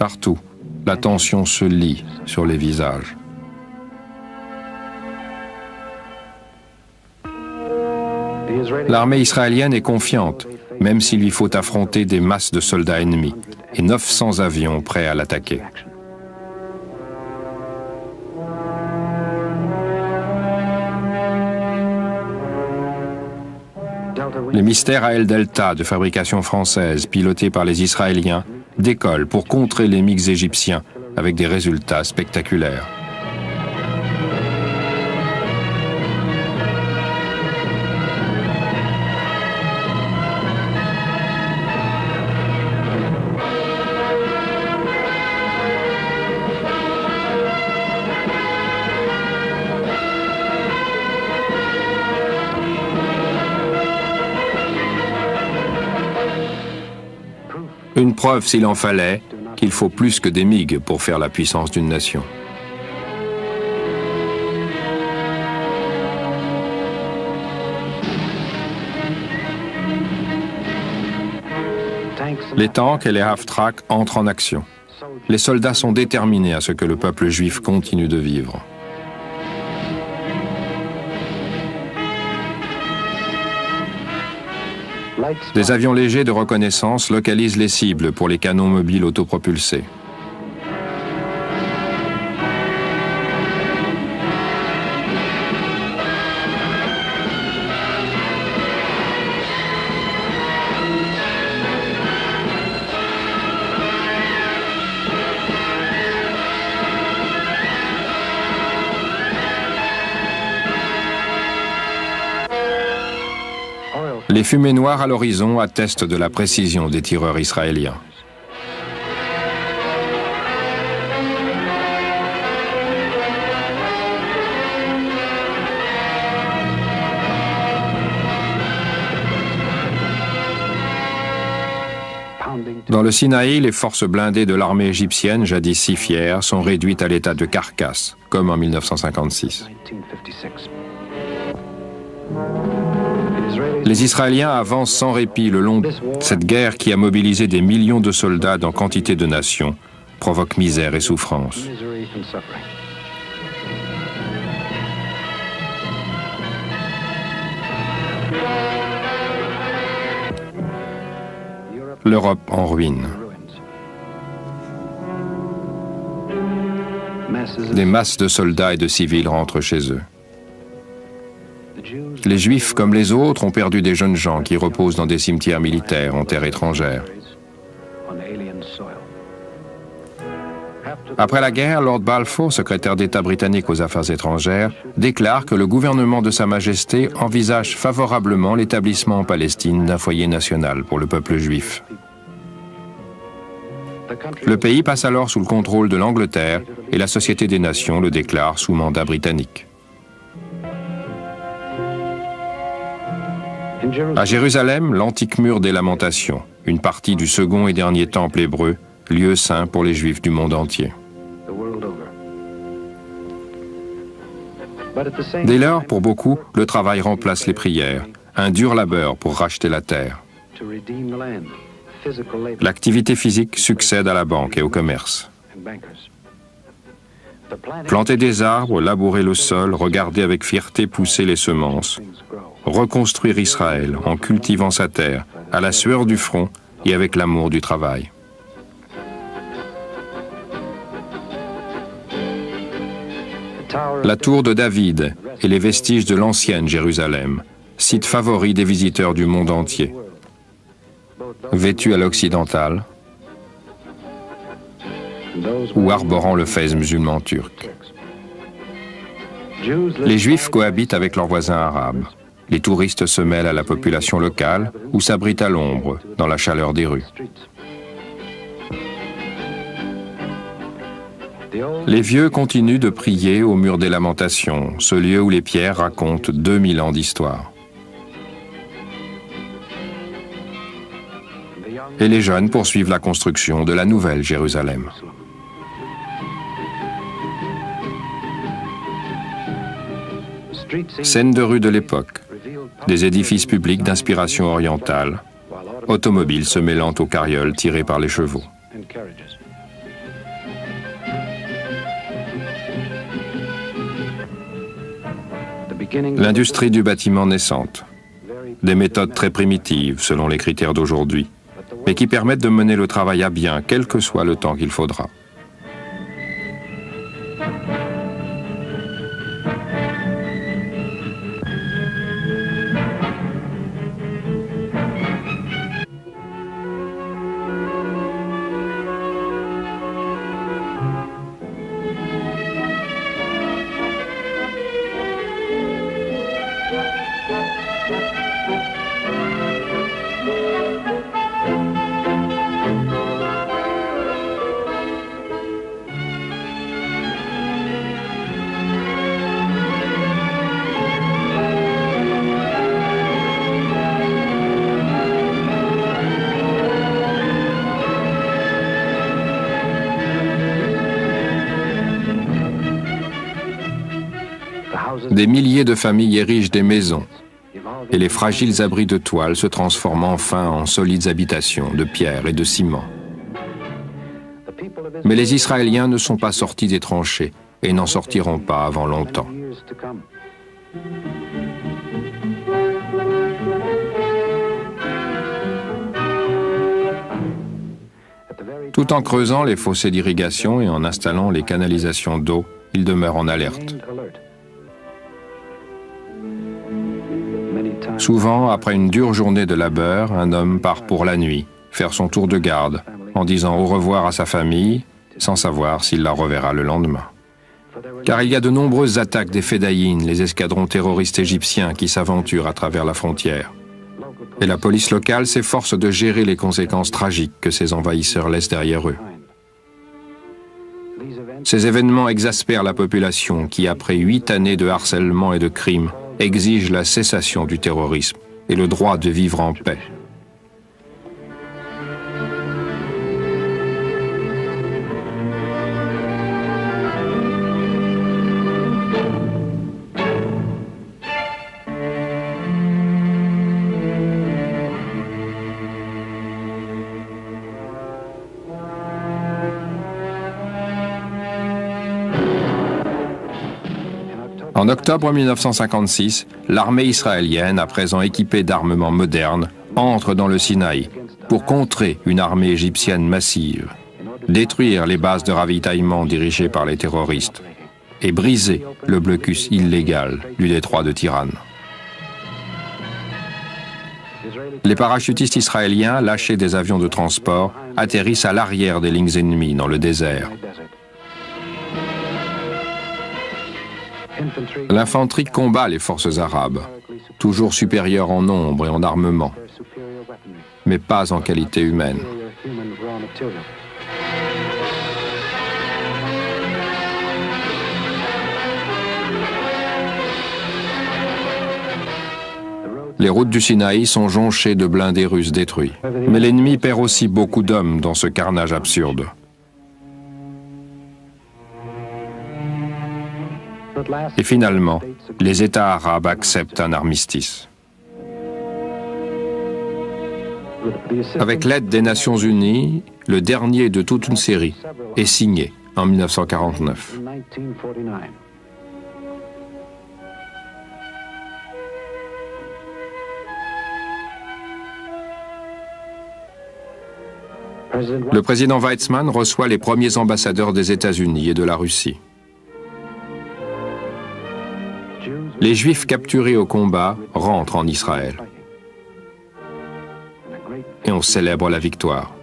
Partout, la tension se lit sur les visages. L'armée israélienne est confiante, même s'il lui faut affronter des masses de soldats ennemis et 900 avions prêts à l'attaquer. Les mystères à El Delta de fabrication française, pilotés par les Israéliens, décollent pour contrer les MiG égyptiens avec des résultats spectaculaires. Une preuve, s'il en fallait, qu'il faut plus que des MiG pour faire la puissance d'une nation. Les tanks et les half-track entrent en action. Les soldats sont déterminés à ce que le peuple juif continue de vivre. Des avions légers de reconnaissance localisent les cibles pour les canons mobiles autopropulsés. Les fumées noires à l'horizon attestent de la précision des tireurs israéliens. Dans le Sinaï, les forces blindées de l'armée égyptienne, jadis si fières, sont réduites à l'état de carcasse, comme en 1956. Les Israéliens avancent sans répit le long de cette guerre qui a mobilisé des millions de soldats dans quantité de nations, provoque misère et souffrance. L'Europe en ruine. Des masses de soldats et de civils rentrent chez eux. Les Juifs, comme les autres, ont perdu des jeunes gens qui reposent dans des cimetières militaires en terre étrangère. Après la guerre, Lord Balfour, secrétaire d'État britannique aux Affaires étrangères, déclare que le gouvernement de Sa Majesté envisage favorablement l'établissement en Palestine d'un foyer national pour le peuple juif. Le pays passe alors sous le contrôle de l'Angleterre et la Société des Nations le déclare sous mandat britannique. À Jérusalem, l'antique mur des Lamentations, une partie du second et dernier temple hébreu, lieu saint pour les Juifs du monde entier. Dès lors, pour beaucoup, le travail remplace les prières, un dur labeur pour racheter la terre. L'activité physique succède à la banque et au commerce. Planter des arbres, labourer le sol, regarder avec fierté pousser les semences, reconstruire Israël en cultivant sa terre, à la sueur du front et avec l'amour du travail. La tour de David et les vestiges de l'ancienne Jérusalem, site favori des visiteurs du monde entier. Vêtus à l'occidental ou arborant le fez musulman turc. Les Juifs cohabitent avec leurs voisins arabes. Les touristes se mêlent à la population locale ou s'abritent à l'ombre, dans la chaleur des rues. Les vieux continuent de prier au mur des Lamentations, ce lieu où les pierres racontent 2000 ans d'histoire. Et les jeunes poursuivent la construction de la nouvelle Jérusalem. Scène de rue de l'époque, des édifices publics d'inspiration orientale, automobiles se mêlant aux carrioles tirées par les chevaux. L'industrie du bâtiment naissante, des méthodes très primitives selon les critères d'aujourd'hui, mais qui permettent de mener le travail à bien, quel que soit le temps qu'il faudra. Des milliers de familles érigent des maisons et les fragiles abris de toile se transforment enfin en solides habitations de pierre et de ciment. Mais les Israéliens ne sont pas sortis des tranchées et n'en sortiront pas avant longtemps. Tout en creusant les fossés d'irrigation et en installant les canalisations d'eau, ils demeurent en alerte. Souvent, après une dure journée de labeur, un homme part pour la nuit, faire son tour de garde, en disant au revoir à sa famille, sans savoir s'il la reverra le lendemain. Car il y a de nombreuses attaques des Fédayines, les escadrons terroristes égyptiens qui s'aventurent à travers la frontière. Et la police locale s'efforce de gérer les conséquences tragiques que ces envahisseurs laissent derrière eux. Ces événements exaspèrent la population qui, après 8 années de harcèlement et de crimes, exige la cessation du terrorisme et le droit de vivre en paix. En octobre 1956, l'armée israélienne, à présent équipée d'armements modernes, entre dans le Sinaï pour contrer une armée égyptienne massive, détruire les bases de ravitaillement dirigées par les terroristes et briser le blocus illégal du détroit de Tiran. Les parachutistes israéliens, lâchés des avions de transport, atterrissent à l'arrière des lignes ennemies dans le désert. L'infanterie combat les forces arabes, toujours supérieures en nombre et en armement, mais pas en qualité humaine. Les routes du Sinaï sont jonchées de blindés russes détruits. Mais l'ennemi perd aussi beaucoup d'hommes dans ce carnage absurde. Et finalement, les États arabes acceptent un armistice. Avec l'aide des Nations Unies, le dernier de toute une série est signé en 1949. Le président Weizmann reçoit les premiers ambassadeurs des États-Unis et de la Russie. Les Juifs capturés au combat rentrent en Israël. Et on célèbre la victoire.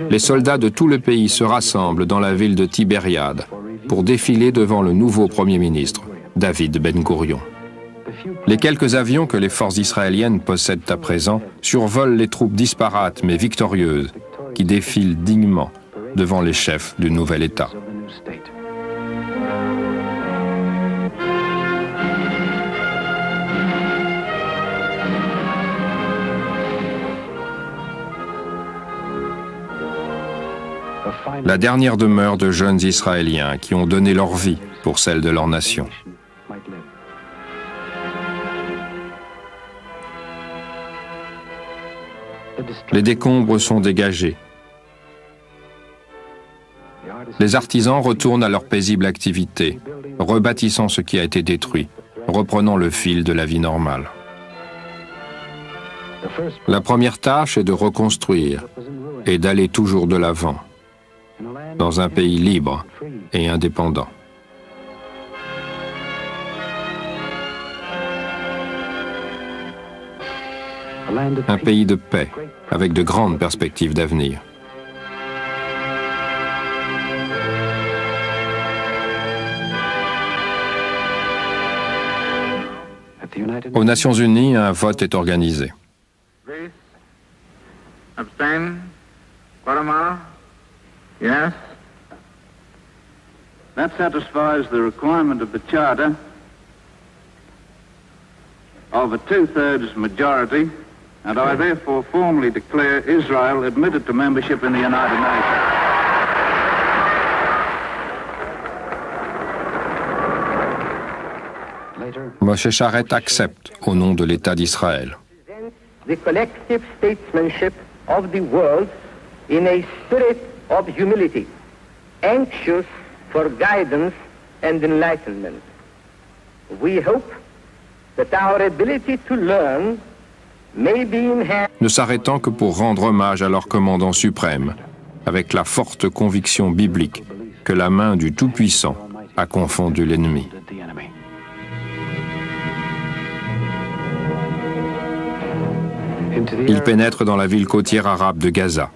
Les soldats de tout le pays se rassemblent dans la ville de Tibériade pour défiler devant le nouveau Premier ministre, David Ben-Gourion. Les quelques avions que les forces israéliennes possèdent à présent survolent les troupes disparates mais victorieuses qui défilent dignement devant les chefs du nouvel État. La dernière demeure de jeunes Israéliens qui ont donné leur vie pour celle de leur nation. Les décombres sont dégagés. Les artisans retournent à leur paisible activité, rebâtissant ce qui a été détruit, reprenant le fil de la vie normale. La première tâche est de reconstruire et d'aller toujours de l'avant, dans un pays libre et indépendant. Un pays de paix, avec de grandes perspectives d'avenir. Aux Nations Unies, un vote est organisé. Abstain? Guatemala? Yes? That satisfies the requirement of the Charter of a two-thirds majority, and I therefore formally declare Israel admitted to membership in the United Nations. Moshe Sharett accepte au nom de l'État d'Israël. The collective statesmanship of the world in a spirit of humility, anxious for guidance and enlightenment. We hope that our ability to learn may be enhanced. Ne s'arrêtant que pour rendre hommage à leur commandant suprême, avec la forte conviction biblique que la main du Tout-Puissant a confondu l'ennemi. Il pénètre dans la ville côtière arabe de Gaza.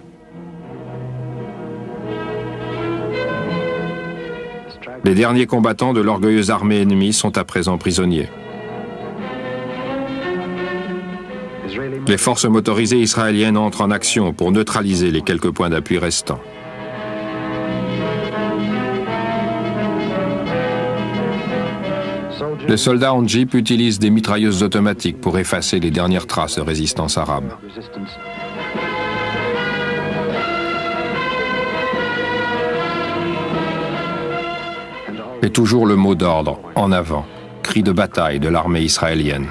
Les derniers combattants de l'orgueilleuse armée ennemie sont à présent prisonniers. Les forces motorisées israéliennes entrent en action pour neutraliser les quelques points d'appui restants. Les soldats en jeep utilisent des mitrailleuses automatiques pour effacer les dernières traces de résistance arabe. Et toujours le mot d'ordre, en avant, cri de bataille de l'armée israélienne.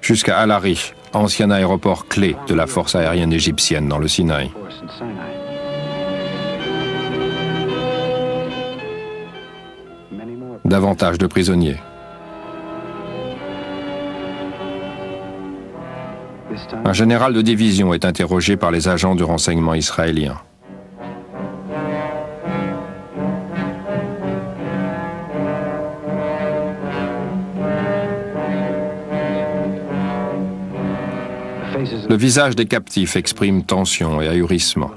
Jusqu'à Al-Arish, ancien aéroport clé de la force aérienne égyptienne dans le Sinaï. Davantage de prisonniers. Un général de division est interrogé par les agents du renseignement israélien. Le visage des captifs exprime tension et ahurissement.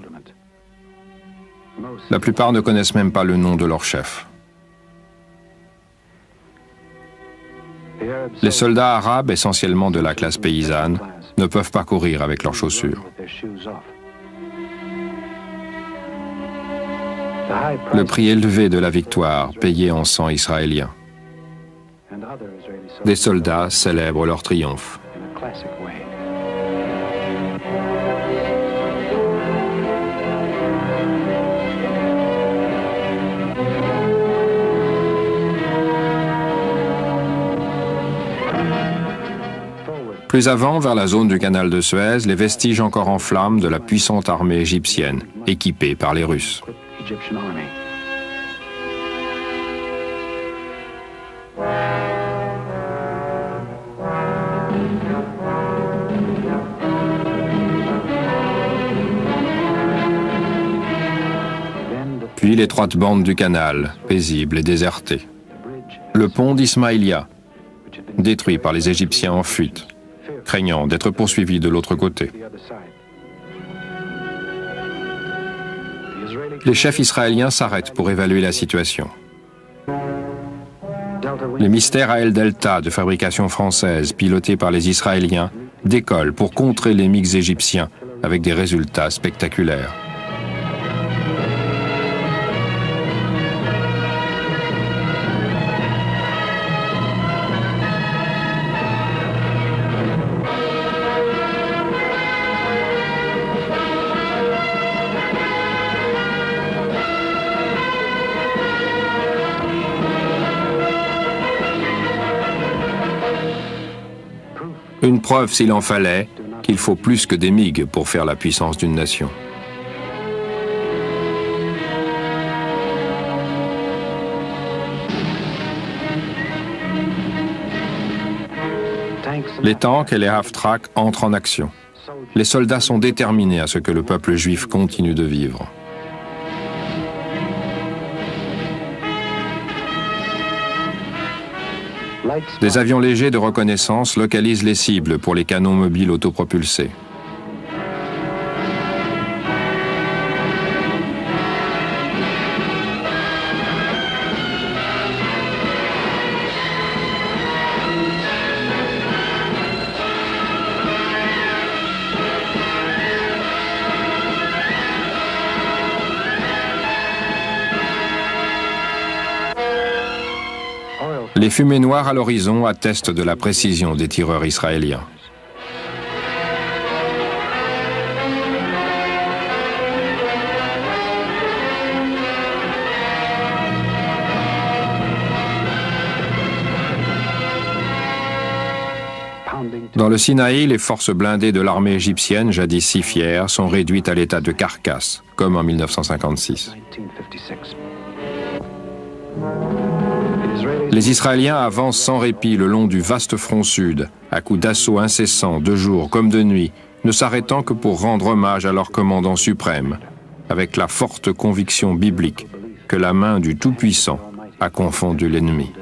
La plupart ne connaissent même pas le nom de leur chef. Les soldats arabes, essentiellement de la classe paysanne, ne peuvent pas courir avec leurs chaussures. Le prix élevé de la victoire, payé en sang israélien. Des soldats célèbrent leur triomphe. Plus avant, vers la zone du canal de Suez, les vestiges encore en flammes de la puissante armée égyptienne, équipée par les Russes. Puis l'étroite bande du canal, paisible et désertée. Le pont d'Ismaïlia, détruit par les Égyptiens en fuite, craignant d'être poursuivis de l'autre côté. Les chefs israéliens s'arrêtent pour évaluer la situation. Les mystères à El Delta de fabrication française, pilotés par les Israéliens, décollent pour contrer les MiG égyptiens avec des résultats spectaculaires. Une preuve, s'il en fallait, qu'il faut plus que des MiG pour faire la puissance d'une nation. Les tanks et les half-track entrent en action. Les soldats sont déterminés à ce que le peuple juif continue de vivre. Des avions légers de reconnaissance localisent les cibles pour les canons mobiles autopropulsés. Les fumées noires à l'horizon attestent de la précision des tireurs israéliens. Dans le Sinaï, les forces blindées de l'armée égyptienne, jadis si fières, sont réduites à l'état de carcasse, comme en 1956. Les Israéliens avancent sans répit le long du vaste front sud, à coups d'assauts incessants, de jour comme de nuit, ne s'arrêtant que pour rendre hommage à leur commandant suprême, avec la forte conviction biblique que la main du Tout-Puissant a confondu l'ennemi.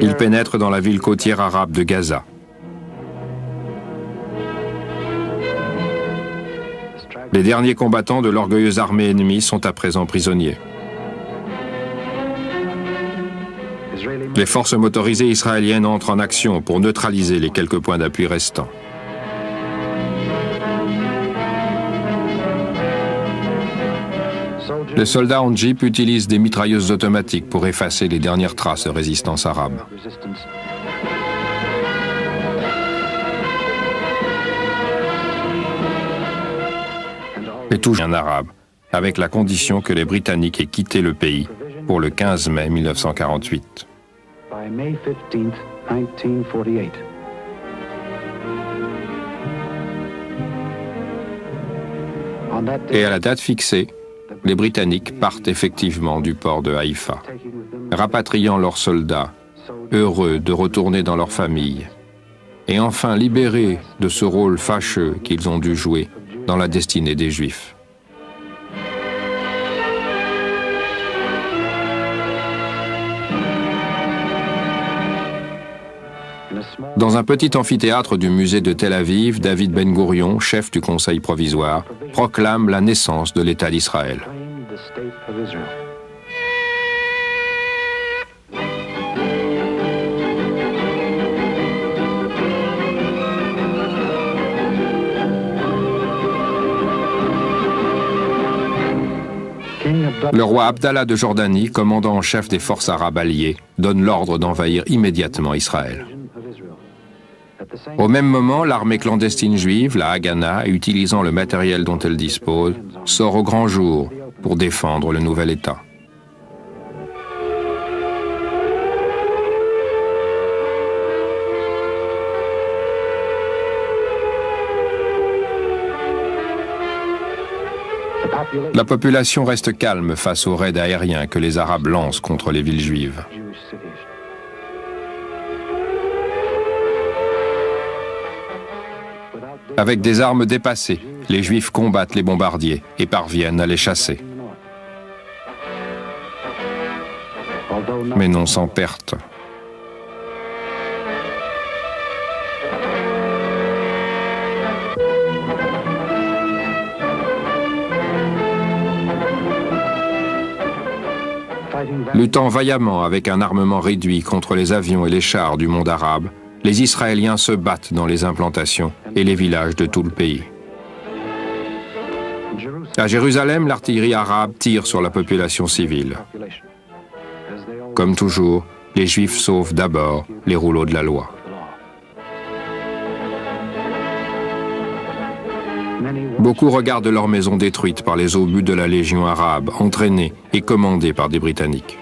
Ils pénètrent dans la ville côtière arabe de Gaza. Les derniers combattants de l'orgueilleuse armée ennemie sont à présent prisonniers. Les forces motorisées israéliennes entrent en action pour neutraliser les quelques points d'appui restants. Les soldats en jeep utilisent des mitrailleuses automatiques pour effacer les dernières traces de résistance arabe. Et toujours un arabe, avec la condition que les Britanniques aient quitté le pays pour le 15 mai 1948. Et à la date fixée, les Britanniques partent effectivement du port de Haïfa, rapatriant leurs soldats, heureux de retourner dans leur famille, et enfin libérés de ce rôle fâcheux qu'ils ont dû jouer dans la destinée des Juifs. Dans un petit amphithéâtre du musée de Tel Aviv, David Ben-Gourion, chef du Conseil provisoire, proclame la naissance de l'État d'Israël. Le roi Abdallah de Jordanie, commandant en chef des forces arabes alliées, donne l'ordre d'envahir immédiatement Israël. Au même moment, l'armée clandestine juive, la Haganah, utilisant le matériel dont elle dispose, sort au grand jour pour défendre le nouvel État. La population reste calme face aux raids aériens que les Arabes lancent contre les villes juives. Avec des armes dépassées, les Juifs combattent les bombardiers et parviennent à les chasser. Mais non sans perte. Luttant vaillamment avec un armement réduit contre les avions et les chars du monde arabe, les Israéliens se battent dans les implantations et les villages de tout le pays. À Jérusalem, l'artillerie arabe tire sur la population civile. Comme toujours, les Juifs sauvent d'abord les rouleaux de la loi. Beaucoup regardent leur maison détruite par les obus de la Légion arabe, entraînée et commandée par des Britanniques.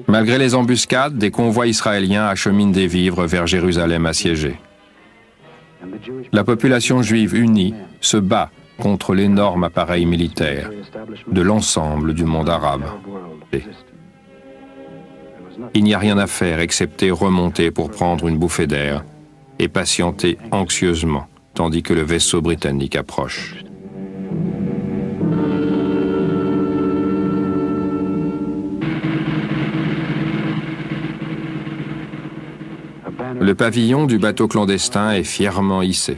Malgré les embuscades, des convois israéliens acheminent des vivres vers Jérusalem assiégée. La population juive unie se bat contre l'énorme appareil militaire de l'ensemble du monde arabe. Il n'y a rien à faire excepté remonter pour prendre une bouffée d'air et patienter anxieusement tandis que le vaisseau britannique approche. Le pavillon du bateau clandestin est fièrement hissé.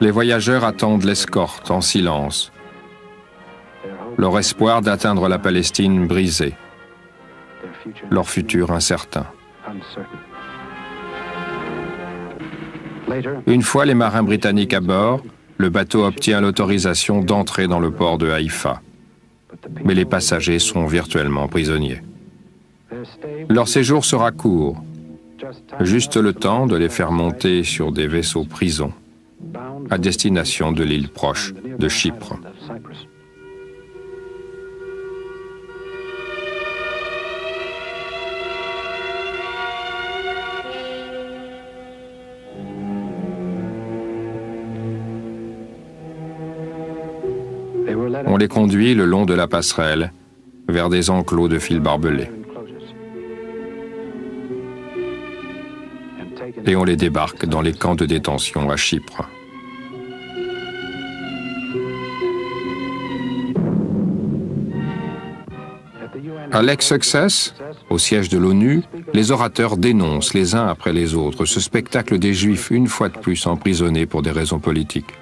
Les voyageurs attendent l'escorte en silence, leur espoir d'atteindre la Palestine brisé, leur futur incertain. Une fois les marins britanniques à bord, le bateau obtient l'autorisation d'entrer dans le port de Haïfa. Mais les passagers sont virtuellement prisonniers. Leur séjour sera court, juste le temps de les faire monter sur des vaisseaux prisons à destination de l'île proche de Chypre. On les conduit le long de la passerelle vers des enclos de fils barbelés. Et on les débarque dans les camps de détention à Chypre. À l'ex-Success, au siège de l'ONU, les orateurs dénoncent les uns après les autres ce spectacle des Juifs une fois de plus emprisonnés pour des raisons politiques.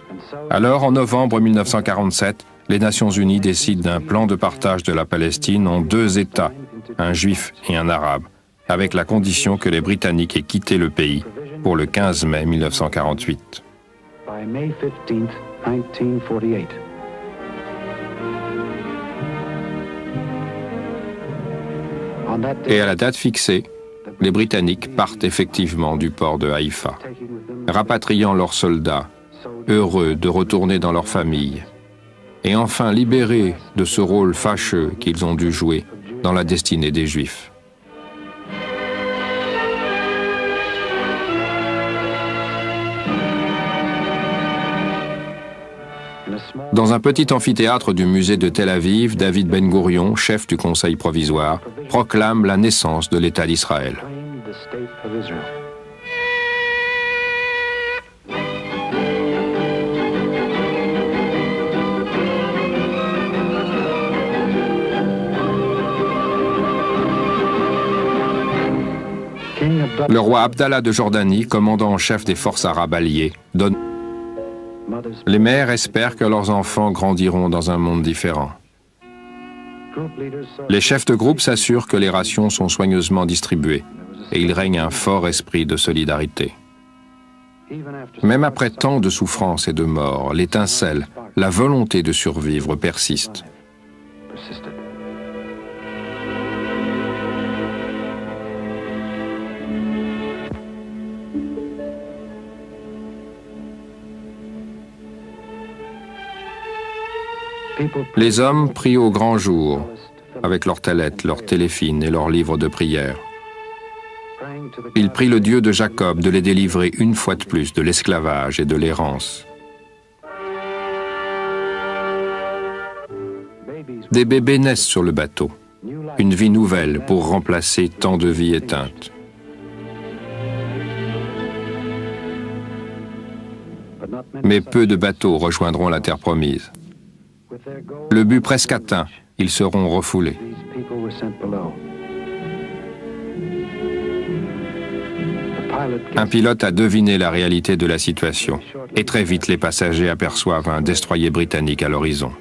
Alors, en novembre 1947, les Nations Unies décident d'un plan de partage de la Palestine en 2 États, un juif et un arabe, avec la condition que les Britanniques aient quitté le pays pour le 15 mai 1948. By May 15th, 1948. Et à la date fixée, les Britanniques partent effectivement du port de Haïfa, rapatriant leurs soldats, heureux de retourner dans leur famille, et enfin libérés de ce rôle fâcheux qu'ils ont dû jouer dans la destinée des Juifs. Dans un petit amphithéâtre du musée de Tel Aviv, David Ben Gourion, chef du Conseil provisoire, proclame la naissance de l'État d'Israël. Le roi Abdallah de Jordanie, commandant en chef des forces arabes alliées, donne Les mères espèrent que leurs enfants grandiront dans un monde différent. Les chefs de groupe s'assurent que les rations sont soigneusement distribuées et il règne un fort esprit de solidarité. Même après tant de souffrances et de morts, l'étincelle, la volonté de survivre persiste. Les hommes prient au grand jour, avec leurs tallettes, leurs téléphines et leurs livres de prière. Ils prient le Dieu de Jacob de les délivrer une fois de plus de l'esclavage et de l'errance. Des bébés naissent sur le bateau, une vie nouvelle pour remplacer tant de vies éteintes. Mais peu de bateaux rejoindront la terre promise. Le but presque atteint, ils seront refoulés. Un pilote a deviné la réalité de la situation et très vite les passagers aperçoivent un destroyer britannique à l'horizon.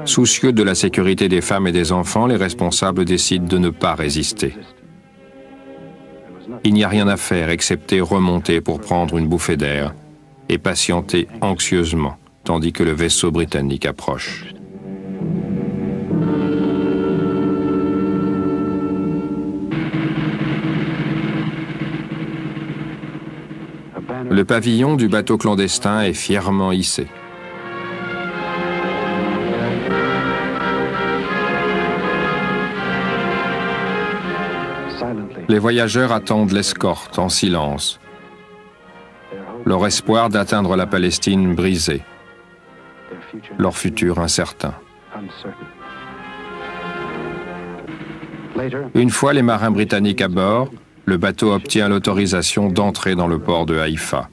Soucieux de la sécurité des femmes et des enfants, les responsables décident de ne pas résister. Il n'y a rien à faire excepté remonter pour prendre une bouffée d'air et patienter anxieusement, tandis que le vaisseau britannique approche. Le pavillon du bateau clandestin est fièrement hissé. Les voyageurs attendent l'escorte en silence, leur espoir d'atteindre la Palestine brisé, leur futur incertain. Une fois les marins britanniques à bord, le bateau obtient l'autorisation d'entrer dans le port de Haïfa.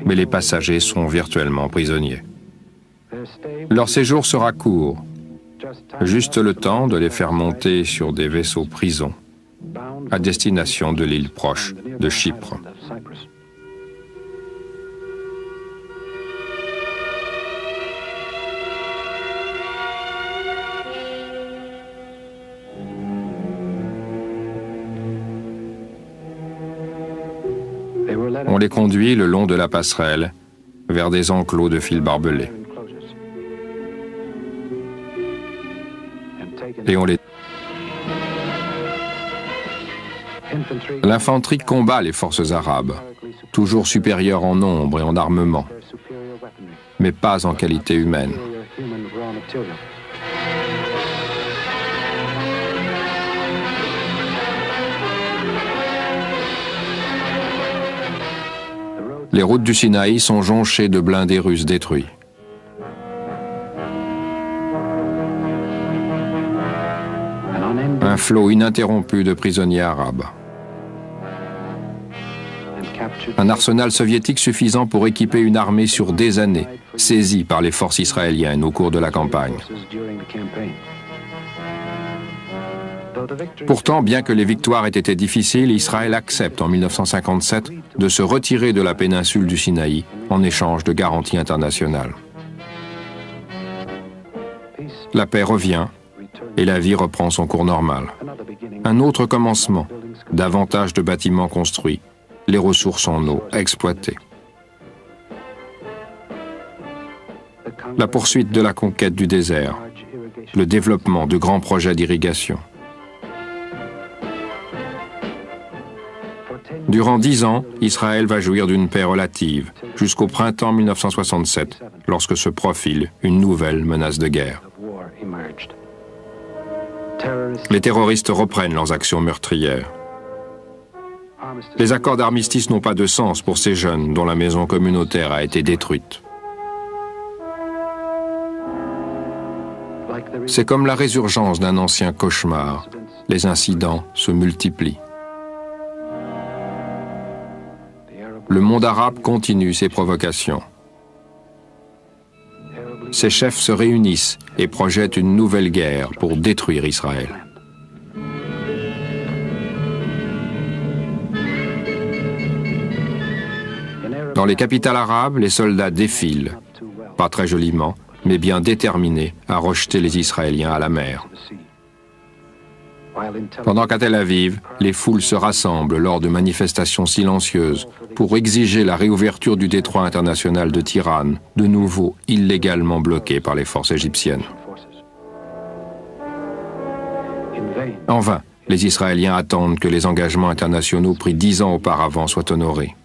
Mais les passagers sont virtuellement prisonniers. Leur séjour sera court, juste le temps de les faire monter sur des vaisseaux prisons à destination de l'île proche de Chypre. On les conduit le long de la passerelle vers des enclos de fils barbelés. Et on les... L'infanterie combat les forces arabes, toujours supérieures en nombre et en armement, mais pas en qualité humaine. Les routes du Sinaï sont jonchées de blindés russes détruits. Un flot ininterrompu de prisonniers arabes. Un arsenal soviétique suffisant pour équiper une armée sur des années, saisie par les forces israéliennes au cours de la campagne. Pourtant, bien que les victoires aient été difficiles, Israël accepte en 1957 de se retirer de la péninsule du Sinaï en échange de garanties internationales. La paix revient et la vie reprend son cours normal. Un autre commencement, davantage de bâtiments construits, les ressources en eau exploitées. La poursuite de la conquête du désert, le développement de grands projets d'irrigation. Durant 10 ans, Israël va jouir d'une paix relative, jusqu'au printemps 1967, lorsque se profile une nouvelle menace de guerre. Les terroristes reprennent leurs actions meurtrières. Les accords d'armistice n'ont pas de sens pour ces jeunes dont la maison communautaire a été détruite. C'est comme la résurgence d'un ancien cauchemar. Les incidents se multiplient. Le monde arabe continue ses provocations. Ses chefs se réunissent et projettent une nouvelle guerre pour détruire Israël. Dans les capitales arabes, les soldats défilent, pas très joliment, mais bien déterminés à rejeter les Israéliens à la mer. Pendant qu'à Tel Aviv, les foules se rassemblent lors de manifestations silencieuses pour exiger la réouverture du détroit international de Tiran, de nouveau illégalement bloqué par les forces égyptiennes. En vain, les Israéliens attendent que les engagements internationaux pris 10 ans auparavant soient honorés.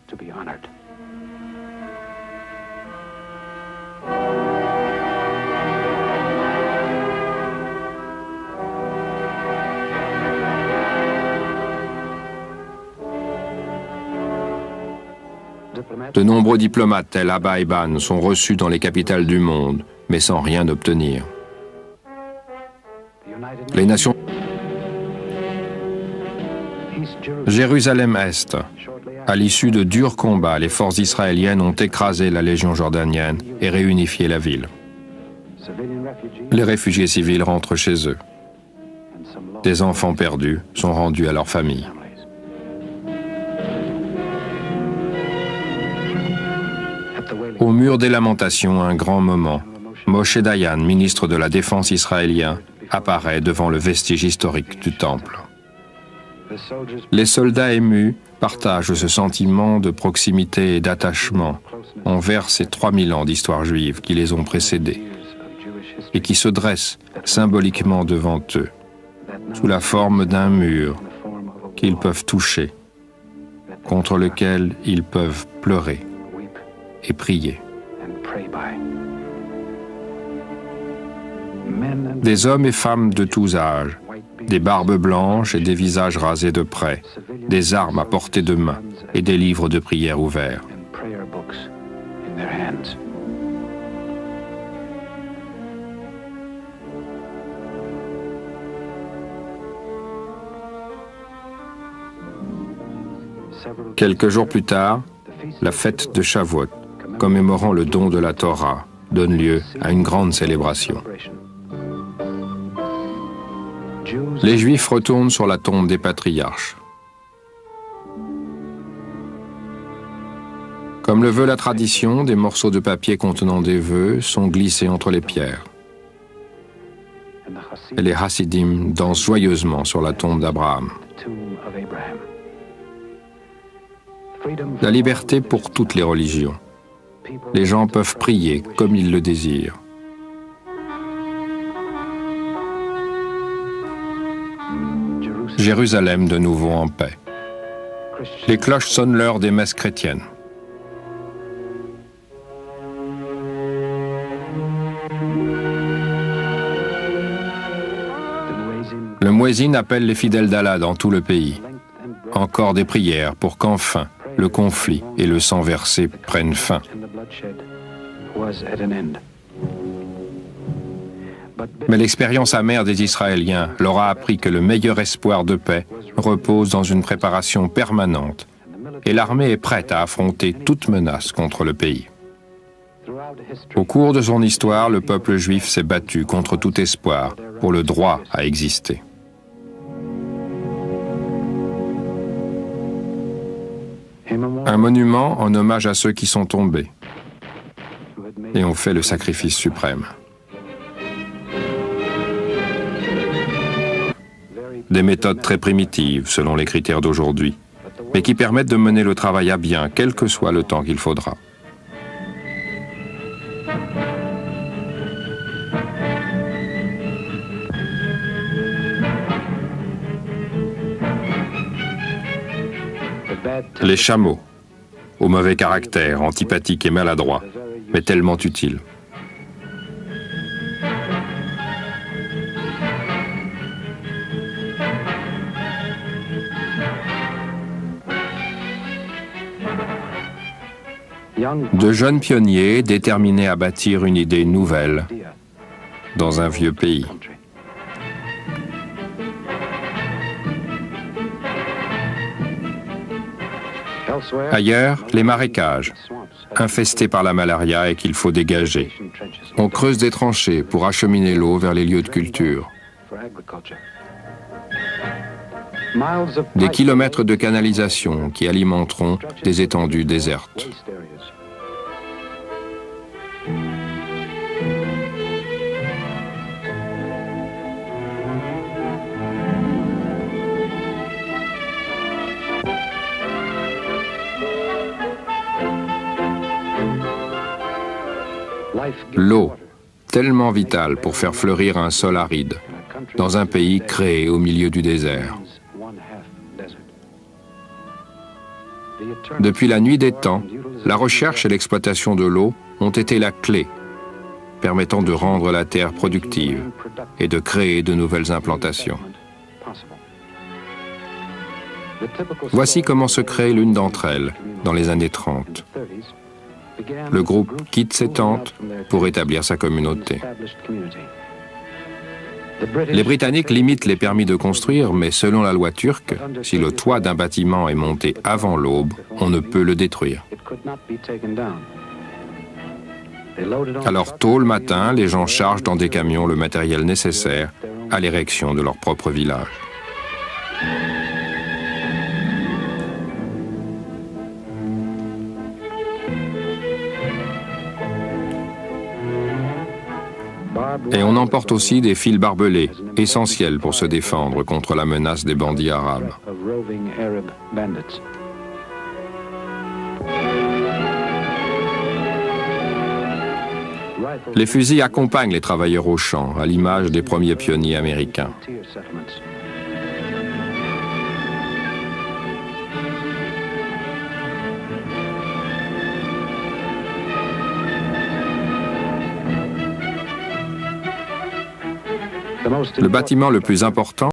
De nombreux diplomates tels Abba Eban sont reçus dans les capitales du monde, mais sans rien obtenir. Les nations... Jérusalem-Est. À l'issue de durs combats, les forces israéliennes ont écrasé la légion jordanienne et réunifié la ville. Les réfugiés civils rentrent chez eux. Des enfants perdus sont rendus à leur famille. Au mur des lamentations, un grand moment, Moshe Dayan, ministre de la Défense israélien, apparaît devant le vestige historique du temple. Les soldats émus partagent ce sentiment de proximité et d'attachement envers ces 3000 ans d'histoire juive qui les ont précédés et qui se dressent symboliquement devant eux, sous la forme d'un mur qu'ils peuvent toucher, contre lequel ils peuvent pleurer et prier. Des hommes et femmes de tous âges, des barbes blanches et des visages rasés de près, des armes à portée de main et des livres de prière ouverts. Quelques jours plus tard, la fête de Shavuot, commémorant le don de la Torah, donne lieu à une grande célébration. Les Juifs retournent sur la tombe des patriarches. Comme le veut la tradition, des morceaux de papier contenant des vœux sont glissés entre les pierres. Et les Hasidim dansent joyeusement sur la tombe d'Abraham. La liberté pour toutes les religions. Les gens peuvent prier comme ils le désirent. Jérusalem de nouveau en paix. Les cloches sonnent l'heure des messes chrétiennes. Le muezzin appelle les fidèles d'Allah dans tout le pays. Encore des prières pour qu'enfin le conflit et le sang versé prennent fin. Mais l'expérience amère des Israéliens leur a appris que le meilleur espoir de paix repose dans une préparation permanente et l'armée est prête à affronter toute menace contre le pays. Au cours de son histoire, le peuple juif s'est battu contre tout espoir pour le droit à exister. Un monument en hommage à ceux qui sont tombés et ont fait le sacrifice suprême. Des méthodes très primitives selon les critères d'aujourd'hui, mais qui permettent de mener le travail à bien, quel que soit le temps qu'il faudra. Les chameaux, au mauvais caractère, antipathiques et maladroits, mais tellement utiles. De jeunes pionniers déterminés à bâtir une idée nouvelle dans un vieux pays. Ailleurs, les marécages, infestés par la malaria et qu'il faut dégager. On creuse des tranchées pour acheminer l'eau vers les lieux de culture. Des kilomètres de canalisation qui alimenteront des étendues désertes. L'eau, tellement vitale pour faire fleurir un sol aride, dans un pays créé au milieu du désert. Depuis la nuit des temps, la recherche et l'exploitation de l'eau ont été la clé, permettant de rendre la terre productive et de créer de nouvelles implantations. Voici comment se crée l'une d'entre elles dans les années 30. Le groupe quitte ses tentes pour établir sa communauté. Les Britanniques limitent les permis de construire, mais selon la loi turque, si le toit d'un bâtiment est monté avant l'aube, on ne peut le détruire. Alors tôt le matin, les gens chargent dans des camions le matériel nécessaire à l'érection de leur propre village. Et on emporte aussi des fils barbelés, essentiels pour se défendre contre la menace des bandits arabes. Les fusils accompagnent les travailleurs au champ, à l'image des premiers pionniers américains. Le bâtiment le plus important